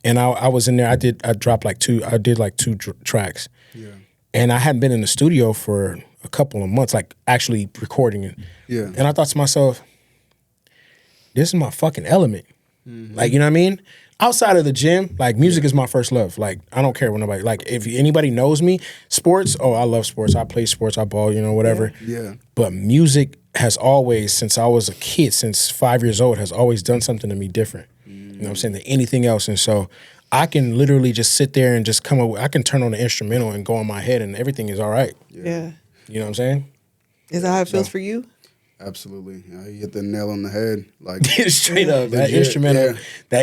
And I was in there. I did like two tracks. Yeah. And I hadn't been in the studio for a couple of months, like actually recording it. Yeah. And I thought to myself, this is my fucking element. Mm-hmm. Like, you know what I mean? Outside of the gym, like, music is my first love. Like, I don't care what nobody, like, if anybody knows me, sports, I love sports. I play sports, I ball, you know, whatever. Yeah. But music has always, since I was a kid, since 5 years old, has always done something to me different. You know what I'm saying, than anything else. And so I can literally just sit there and just come up with, I can turn on the instrumental and go in my head and everything is all right. Yeah. You know what I'm saying? Is that how it feels for you? Absolutely. You hit the nail on the head. Like, straight up. That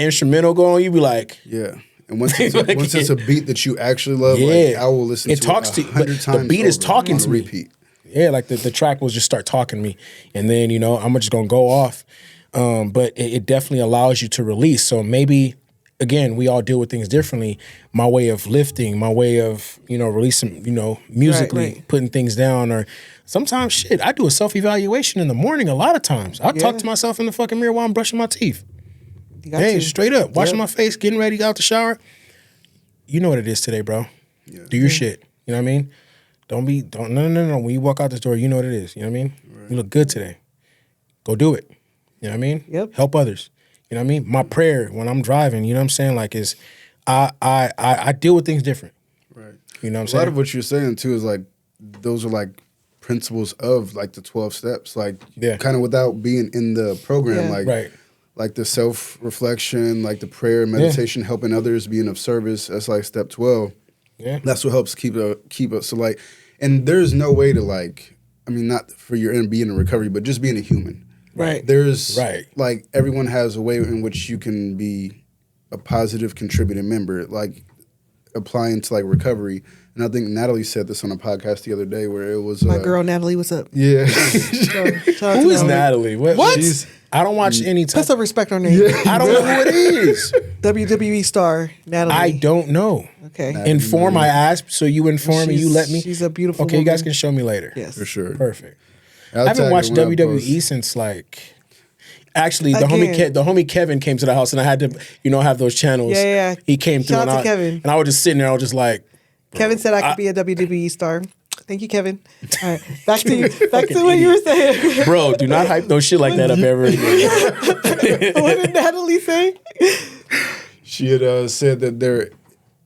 instrumental going, you be like. Yeah. And once it's a beat that you actually love, like, I will listen to it 100 times. The beat is talking to me. Repeat. Yeah, like the track will just start talking to me. And then, you know, I'm just going to go off. But it definitely allows you to release. So maybe, again, we all deal with things differently. My way of lifting, my way of, you know, releasing, you know, musically, putting things down. Or sometimes, shit, I do a self-evaluation in the morning a lot of times. I'll talk to myself in the fucking mirror while I'm brushing my teeth. Hey, straight up, washing my face, getting ready, out the shower. You know what it is today, bro. Yeah. Do your shit. You know what I mean? No. When you walk out this door, you know what it is. You know what I mean? Right. You look good today. Go do it. You know what I mean? Yep. Help others. You know what I mean? My prayer when I'm driving, you know what I'm saying? Like, is I deal with things different. Right. You know what I'm saying? A lot of what you're saying too is like, those are like principles of like the 12 steps, like kind of without being in the program, like the self-reflection, like the prayer, meditation, helping others, being of service. That's like step 12. Yeah. That's what helps keep us. So like, and there's no way to like, I mean, not for your being in recovery, but just being a human. Right. There's like everyone has a way in which you can be a positive contributing member, like applying to like recovery. And I think Natalie said this on a podcast the other day where it was My girl Natalie, what's up? Yeah. Who is Natalie? What? I don't watch any Put some respect on her name. I don't know who it is. WWE star Natalie. I don't know. Okay. Inform, I asked, so you inform and you let me. She's a beautiful Okay, you guys woman. can show me later. Yes. For sure. Perfect. I'll I haven't tag watched her when I WWE post. since like. Actually, the Again. homie Kevin came to the house and I had to, have those channels. Yeah. He came through Shout out and to Kevin. And I was just sitting there. I was just like, Kevin said I could be a WWE star. Thank you, Kevin. All right, back to you. Back to what you were saying. bro, do not hype no shit like that up ever again. What did Natalie say? She had said that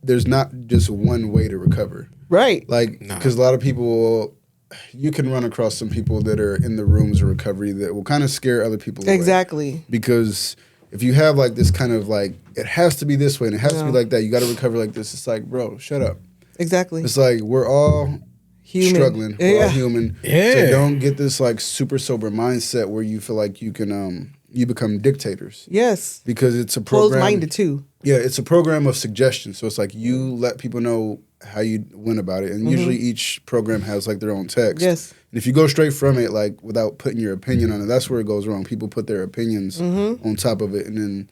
there's not just one way to recover. Right. Like, because a lot of people, you can run across some people that are in the rooms of recovery that will kind of scare other people away. Exactly. Because if you have like this kind of like, it has to be this way and it has to be like that, you got to recover like this. It's like, bro, shut up. Exactly. It's like we're all Human. struggling. We're all human. Yeah. So don't get this like super sober mindset where you feel like you can you become dictators. Yes. Because it's a program. Closed-minded too. Yeah, it's a program of suggestion. So it's like you let people know how you went about it. And usually each program has like their own text. Yes. And if you go straight from it, like without putting your opinion on it, that's where it goes wrong. People put their opinions on top of it and then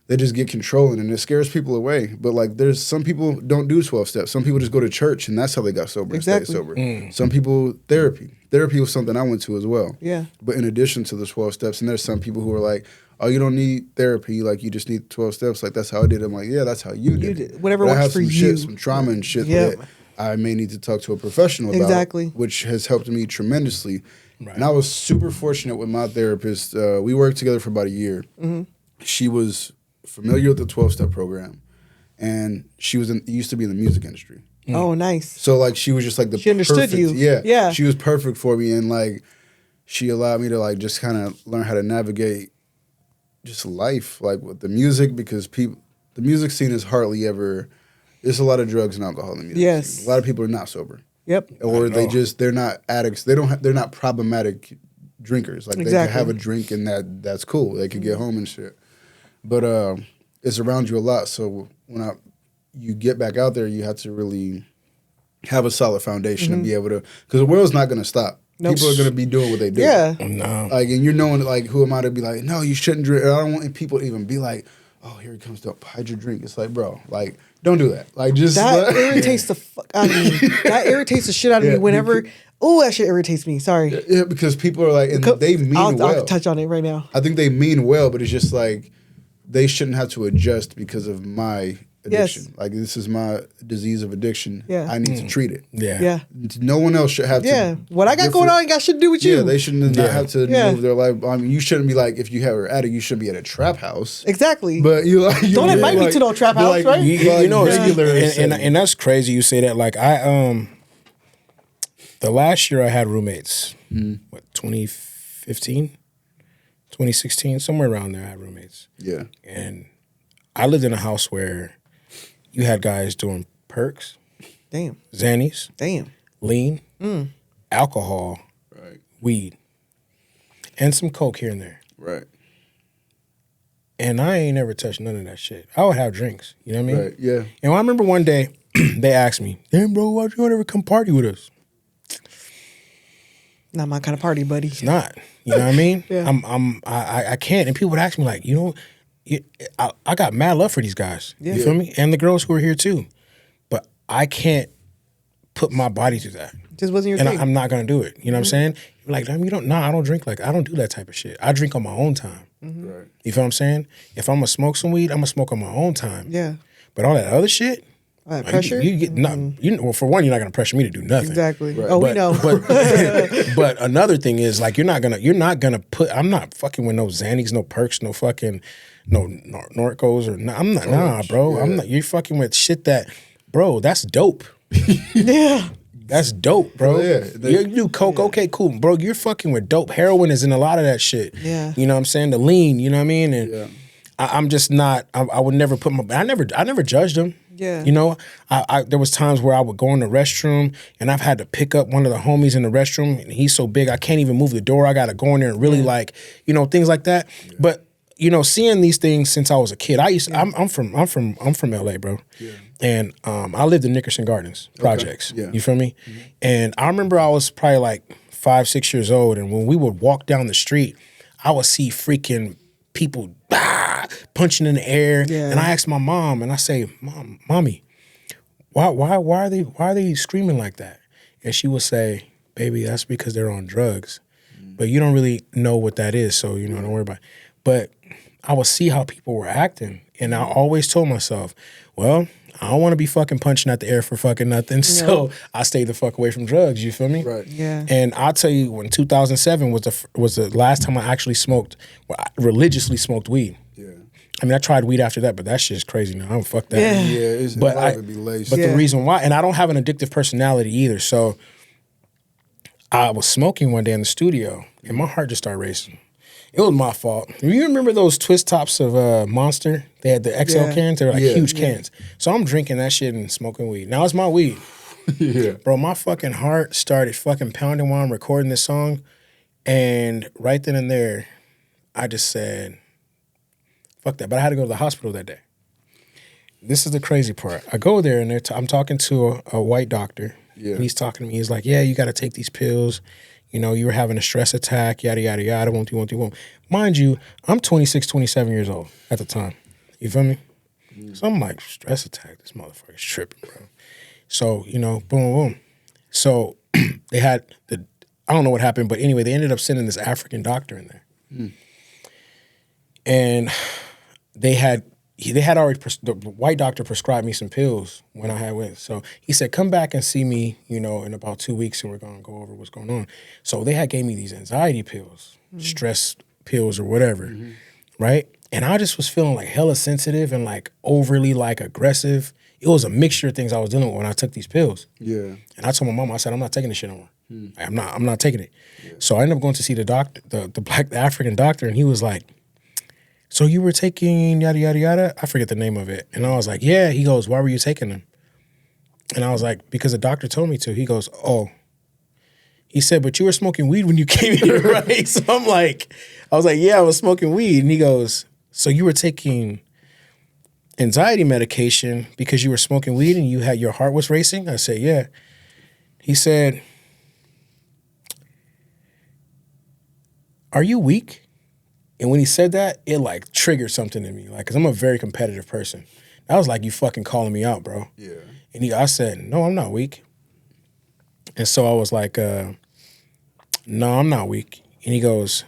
they just get controlling and it scares people away. But like there's some people don't do 12 steps. Some people just go to church and that's how they got sober and stay sober. Some people therapy. Therapy was something I went to as well. Yeah. But in addition to the 12 steps, and there's some people who are like, oh, you don't need therapy, like you just need 12 steps. Like that's how I did it. I'm like, yeah, that's how you did it. Whatever But I works have for some you. shit, some trauma and shit Yep. that I may need to talk to a professional about. Exactly. Which has helped me tremendously. Right. And I was super fortunate with my therapist. We worked together for about a year. She was familiar with the 12-step program. And she used to be in the music industry. Oh, nice. So like she was just like She understood perfect, you. Yeah. Yeah. She was perfect for me and like she allowed me to like just kind of learn how to navigate just life like with the music because the music scene is hardly ever there's a lot of drugs and alcohol in the music Yes. scene. A lot of people are not sober. Yep. Or they're not addicts. They're not problematic drinkers. Like they can have a drink and that's cool. They can get home and shit. But it's around you a lot. So when you get back out there, you have to really have a solid foundation and be able to, because the world's not going to stop. Nope. People are going to be doing what they do. Yeah. No. Like, and you're knowing, like, who am I to be like, no, you shouldn't drink. I don't want people to even be like, oh, here he comes, don't hide your drink. It's like, bro, like, don't do that. Like, just That irritates the fuck out of me. That irritates the shit out of me whenever. Oh, that shit irritates me. Sorry. Yeah, because people are like, and they mean well. I'll touch on it right now. I think they mean well, but it's just like, they shouldn't have to adjust because of my addiction. Yes. Like, this is my disease of addiction. Yeah. I need to treat it. Yeah. Yeah. No one else should have to. Yeah. What I got going on ain't got shit to do with you. Yeah, they shouldn't not have to Yeah. live their life. I mean, you shouldn't be like, if you have an addict, you shouldn't be at a trap house. Exactly. But you like, Don't invite me to no trap you're house, right? You know, regular and that's crazy you say that. Like I the last year I had roommates. 2015, 2016, somewhere around there I had roommates. Yeah. And I lived in a house where you had guys doing perks, Damn. Xannies, Damn. lean, alcohol, Right. weed, and some coke here and there. Right. And I ain't never touched none of that shit. I would have drinks, you know what I mean? Right. Yeah. And I remember one day they asked me, "Damn, bro, why don't you ever come party with us?" Not my kind of party, buddy. It's not. You know what I mean? Yeah. I can't. And people would ask me like, I got mad love for these guys. Yeah. You feel me? And the girls who are here too. But I can't put my body through that. Just wasn't your And thing. I'm not gonna do it. You know what I'm saying? Like, damn, I don't drink I don't do that type of shit. I drink on my own time. Right. You feel what I'm saying? If I'm gonna smoke some weed, I'm gonna smoke on my own time. Yeah. But all that other shit, All that pressure. you get well, for one, you're not gonna pressure me to do nothing. Exactly. Right. Oh, we know. But another thing is like you're not gonna put. I'm not fucking with no Xannies, no perks, no fucking no Norcos or I'm not. Nah, bro. Yeah. I'm not. You're fucking with shit that, bro. That's dope. Yeah. That's dope, bro. Oh, yeah. You do coke, okay, cool, bro. You're fucking with dope. Heroin is in a lot of that shit. Yeah. You know what I'm saying? The lean. You know what I mean? And Yeah. I'm just not. I would never put my. I never judged them. Yeah. You know, there was times where I would go in the restroom and I've had to pick up one of the homies in the restroom and he's so big I can't even move the door. I got to go in there and really things like that. But seeing these things since I was a kid. I'm from LA, bro. Yeah. And I lived in Nickerson Gardens projects. Yeah. You feel me? Mm-hmm. And I remember I was probably like 5, 6 years old, and when we would walk down the street, I would see freaking people punching in the air. Yeah. And I asked my mom, and I say, Mommy, why are they screaming like that? And she would say, baby, that's because they're on drugs. But you don't really know what that is, so don't worry about it. But I would see how people were acting, and I always told myself, well, I don't want to be fucking punching at the air for fucking nothing, so I stayed the fuck away from drugs, you feel me? Right. Yeah. And I'll tell you, when 2007 was the last time I actually religiously smoked weed. Yeah. I mean, I tried weed after that, but that shit's crazy now. I don't fuck that. Yeah, the reason why, and I don't have an addictive personality either, so I was smoking one day in the studio, and my heart just started racing. It was my fault. You remember those twist tops of Monster? They had the XL cans. They were like huge cans. So I'm drinking that shit and smoking weed. Now it's my weed. Bro, my fucking heart started fucking pounding while I'm recording this song. And right then and there, I just said, fuck that. But I had to go to the hospital that day. This is the crazy part. I go there, and I'm talking to a white doctor. Yeah. And he's talking to me. He's like, yeah, you got to take these pills. You were having a stress attack, yada, yada, yada, won't. Mind you, I'm 26, 27 years old at the time. You feel me? So I'm like, stress attack, this motherfucker's tripping, bro. So, boom, boom. So they had I don't know what happened, but anyway, they ended up sending this African doctor in there. And they had already, the white doctor prescribed me some pills when I went. So he said, come back and see me, in about 2 weeks, and we're going to go over what's going on. So they gave me these anxiety pills, stress pills or whatever, right? And I just was feeling like hella sensitive and like overly like aggressive. It was a mixture of things I was dealing with when I took these pills. Yeah. And I told my mom, I said, I'm not taking this shit no more. I'm not taking it. Yeah. So I ended up going to see the doctor, the African doctor, and he was like, so you were taking yada, yada, yada? I forget the name of it. And I was like, yeah. He goes, why were you taking them? And I was like, because the doctor told me to. He goes, oh. He said, but you were smoking weed when you came here, right? So I was like, yeah, I was smoking weed. And he goes, so you were taking anxiety medication because you were smoking weed and your heart was racing? I said, yeah. He said, are you weak? And when he said that, it like triggered something in me, like, cause I'm a very competitive person. I was like, you fucking calling me out, bro. Yeah. And I said, no, I'm not weak. And so I was like, no, I'm not weak. And he goes,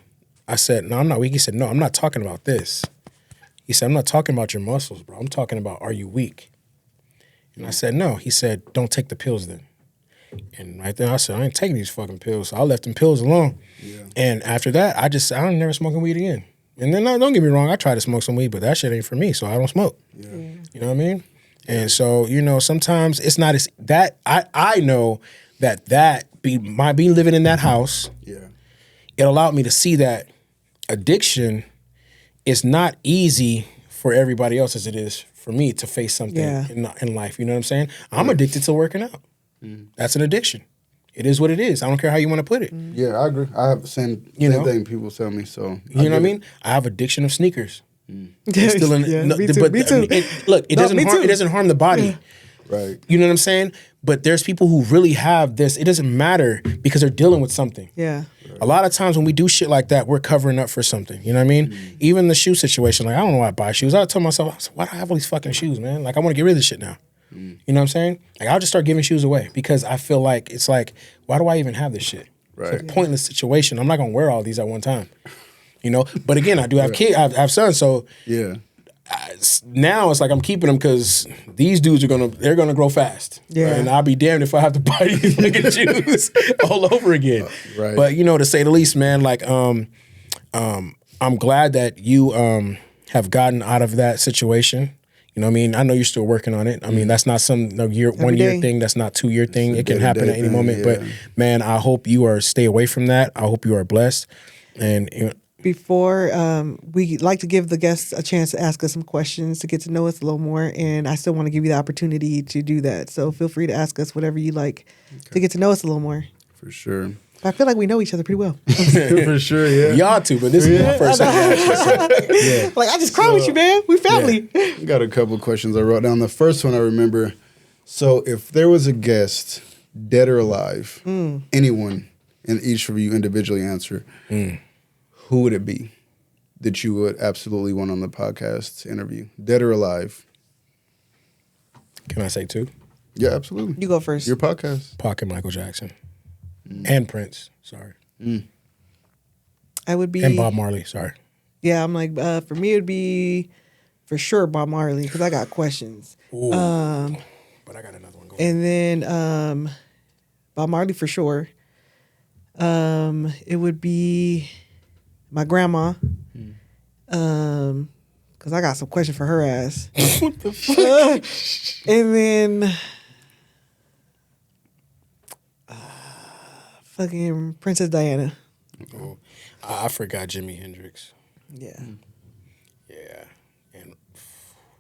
I said, no, I'm not weak. He said, no, I'm not talking about this. He said, I'm not talking about your muscles, bro. I'm talking about, are you weak? And I said, no. He said, don't take the pills then. And right then I said, I ain't taking these fucking pills. So I left them pills alone. Yeah. And after that, I don't never smoking weed again. And then don't get me wrong, I tried to smoke some weed, but that shit ain't for me, so I don't smoke. Yeah. You know what I mean? And so, sometimes it's not as that I know that my being living in that house, it allowed me to see that addiction is not easy for everybody else as it is for me to face something in life. You know what I'm saying? I'm addicted to working out. That's an addiction. It is what it is. I don't care how you want to put it. Yeah, I agree. I have the same thing people tell me. So you know what I mean? I have addiction of sneakers. It's still me too. Me too. It doesn't harm the body. Right. You know what I'm saying? But there's people who really have this. It doesn't matter because they're dealing with something. Yeah. Right. A lot of times when we do shit like that, we're covering up for something. You know what I mean? Even the shoe situation. Like, I don't know why I buy shoes. I tell myself, why do I have all these fucking shoes, man? Like, I want to get rid of this shit now. You know what I'm saying? Like, I'll just start giving shoes away because I feel like it's like, why do I even have this shit? Right. It's a pointless situation. I'm not gonna wear all these at one time. But again, I do have kids. I have sons, so now it's like I'm keeping them because these dudes they're gonna grow fast. Yeah. Right? And I'll be damned if I have to buy these fucking shoes all over again. Right. But to say the least, man, like I'm glad that you have gotten out of that situation. You know what I mean? I know you're still working on it. I mean, that's not some 1 year thing. That's not 2 year thing. It can happen at any moment. But man, I hope you stay away from that. I hope you are blessed. And before we like to give the guests a chance to ask us some questions to get to know us a little more, and I still want to give you the opportunity to do that. So feel free to ask us whatever you like to get to know us a little more. For sure. I feel like we know each other pretty well. For sure, yeah. Y'all too, but this is my first interaction. So, yeah. Like, I just cry with you, man. We family. Got a couple of questions I wrote down. The first one I remember. So if there was a guest, dead or alive, anyone, and each of you individually answer, who would it be that you would absolutely want on the podcast to interview? Dead or alive? Can I say two? Yeah, absolutely. You go first. Your podcast. Pac and Michael Jackson. And Prince. Sorry. I would be. And Bob Marley. Sorry. Yeah, I'm like, for me, it'd be for sure Bob Marley because I got questions. Ooh. But I got another one going. And then Bob Marley for sure. It would be my grandma. Because I got some questions for her ass. What the fuck? And then fucking Princess Diana. Oh, I forgot Jimi Hendrix. Yeah. Yeah. And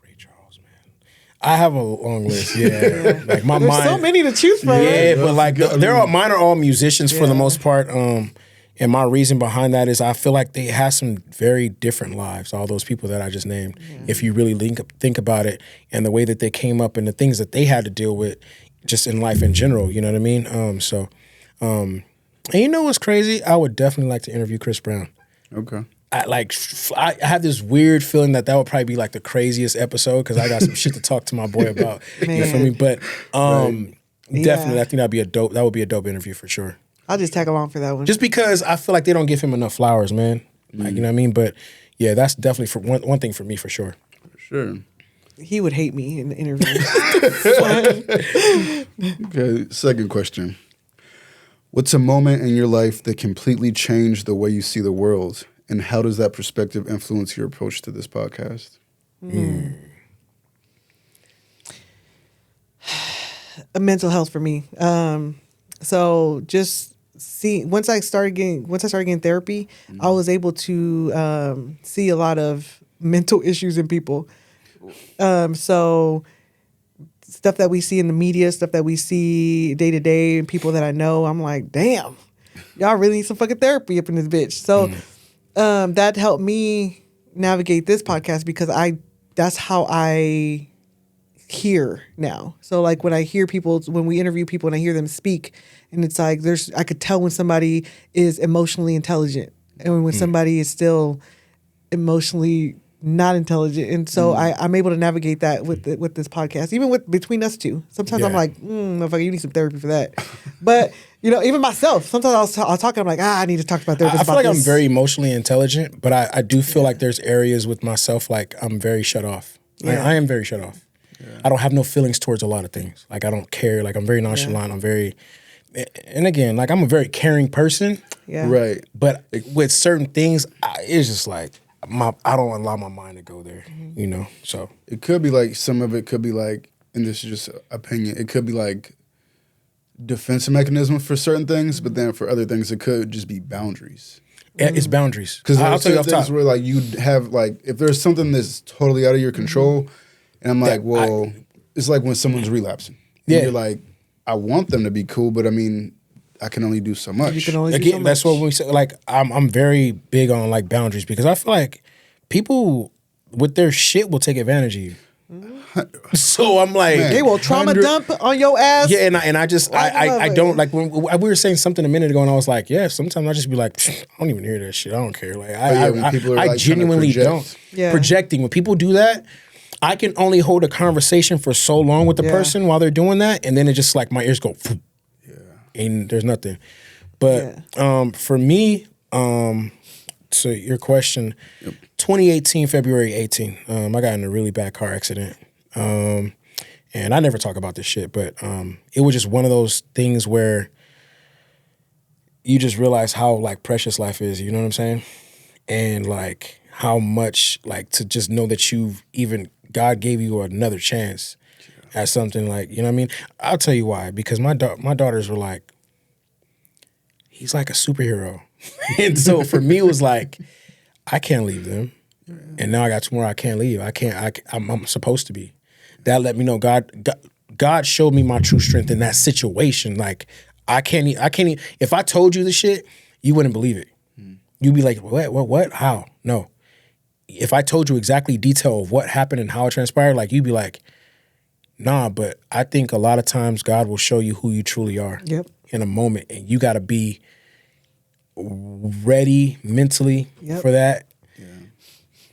Ray Charles, man. I have a long list. Yeah. Like my There's mind. so many to choose from. Yeah, but like mine are all musicians for the most part. And my reason behind that is I feel like they have some very different lives, all those people that I just named, if you really think about it, and the way that they came up and the things that they had to deal with just in life in general, you know what I mean? And you know what's crazy? I would definitely like to interview Chris Brown. Okay. I have this weird feeling that would probably be like the craziest episode because I got some shit to talk to my boy about. You feel me? But definitely, I think that would be a dope interview for sure. I'll just tag along for that one. Just because I feel like they don't give him enough flowers, man. Like, you know what I mean? But yeah, that's definitely for one thing for me for sure. For sure. He would hate me in the interview. Okay, second question. What's a moment in your life that completely changed the way you see the world? And how does that perspective influence your approach to this podcast? Mental health for me. So just once I started getting therapy, I was able to see a lot of mental issues in people. So stuff that we see in the media, stuff that we see day to day, and people that I know, I'm like, damn, y'all really need some fucking therapy up in this bitch. So that helped me navigate this podcast because that's how I hear now. So like when we interview people and I hear them speak, and it's like I could tell when somebody is emotionally intelligent and when somebody is still emotionally not intelligent. And so I'm able to navigate that with this podcast, even between us two. Sometimes I'm like, motherfucker, you need some therapy for that. But even myself, sometimes I'll talk and I'm like, I need to talk about therapy. I feel like I'm very emotionally intelligent, but I do feel like there's areas with myself like I'm very shut off. Yeah. I am very shut off. Yeah. I don't have no feelings towards a lot of things. Like I don't care. Like I'm very nonchalant. I'm very, and again, like I'm a very caring person. Yeah. Right. But with certain things, it's just like I don't allow my mind to go there. So it could be like some of it could be like, and this is just opinion. It could be like defense mechanism for certain things, but then for other things, it could just be boundaries. It's boundaries. Because I'll tell you off top. where like you'd have like if there's something that's totally out of your control, and I'm like, it's like when someone's relapsing. And you're like, I want them to be cool, but I mean, I can only do so much. You can only do so much. That's what we say. Like I'm very big on like boundaries because I feel like people with their shit will take advantage of you. So I'm like, they will trauma dump on your ass. Yeah, and I just I don't like when we were saying something a minute ago, and I was like, yeah. Sometimes I just be like, I don't even hear that shit. I don't care. Like I genuinely don't. Yeah. Projecting when people do that, I can only hold a conversation for so long with the person while they're doing that, and then it just like my ears go, and there's nothing. But for me, to your question, 2018 February 18, I got in a really bad car accident. And I never talk about this shit, but it was just one of those things where you just realize how like precious life is, you know what I'm saying? And like how much like to just know that God gave you another chance at something like, you know what I mean? I'll tell you why, because my daughters were like, he's like a superhero. And so for me it was like, I can't leave them. And now I got two more I can't leave. I'm supposed to be. That let me know God showed me my true strength in that situation. Like I can't if I told you the shit, you wouldn't believe it. You'd be like, what, how? No. If I told you exactly detail of what happened and how it transpired, like you'd be like, nah, but I think a lot of times God will show you who you truly are in a moment, and you got to be ready mentally for that.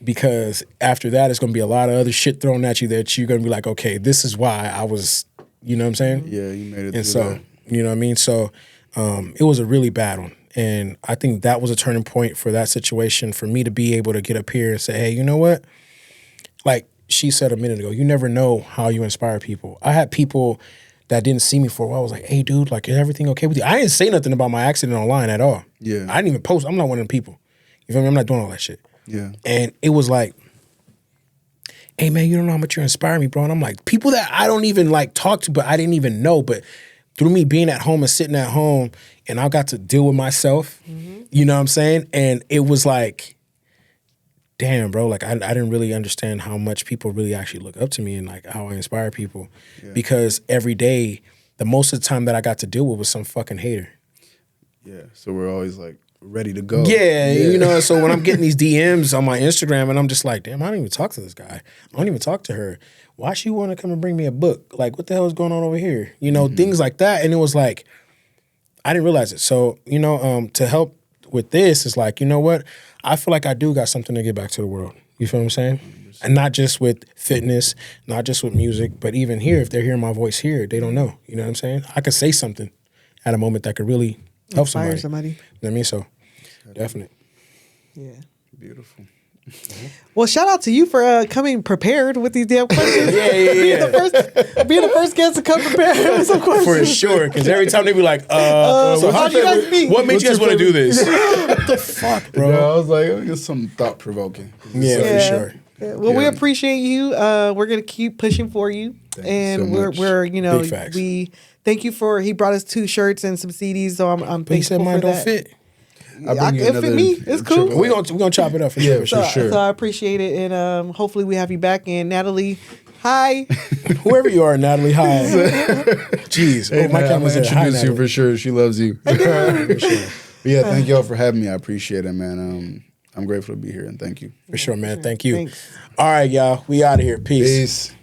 Because after that, it's going to be a lot of other shit thrown at you that you're going to be like, okay, this is why I was, you know what I'm saying? Yeah, you made it And through so, that. you know what I mean? So it was a really bad one. And I think that was a turning point for that situation, for me to be able to get up here and say, hey, you know what? Like she said a minute ago, you never know how you inspire people. I had people that didn't see me for a while. I was like, hey, dude, like, is everything okay with you? I didn't say nothing about my accident online at all. Yeah. I didn't even post. I'm not one of them people. You feel me? I'm not doing all that shit. Yeah. And it was like, hey, man, you don't know how much you inspire me, bro. And I'm like, people that I don't even like talk to, but I didn't even know. But through me being at home and sitting at home, and I got to deal with myself, you know what I'm saying? And it was like, damn, bro, like I didn't really understand how much people really actually look up to me and like how I inspire people. Because every day, the most of the time that I got to deal with was some fucking hater. Yeah. So we're always like ready to go. Yeah, you know, so when I'm getting these DMs on my Instagram and I'm just like, damn, I don't even talk to this guy. I don't even talk to her. Why she want to come and bring me a book? Like, what the hell is going on over here? You know, things like that. And it was like, I didn't realize it. So, you know, to help with this is like, you know what? I feel like I do got something to get back to the world. You feel what I'm saying? And not just with fitness, not just with music, but even here, if they're hearing my voice here, they don't know. You know what I'm saying? I could say something at a moment that could really help Inspire somebody. You know what I mean? So, definitely. Yeah. Beautiful. Well, shout out to you for coming prepared with these damn questions. Yeah. Being the first guest to come prepared with some questions. For sure, because every time they be like, so how'd you guys meet? what made you guys want to do this? What the fuck, Bro, I was like, let me get something thought provoking. Yeah, for sure. Yeah. Well, we appreciate you. We're gonna keep pushing for you, and so much. we're you know Big facts. we thank you for. He brought us 2 shirts and some CDs, so I'm But he thankful said mine for don't that. fit. If it me, it's cool. We gonna chop it up for sure. So I appreciate it, and hopefully we have you back. And Natalie, hi. Whoever you are, Natalie, hi. Jeez, Hey, my man, I'm camera's gonna there. Hi, introduce you Natalie. for sure. She loves you. For sure. But yeah, thank y'all for having me. I appreciate it, man. I'm grateful to be here, and thank you. For sure, man. Thank you. Thanks. All right, y'all. We out of here. Peace. Peace.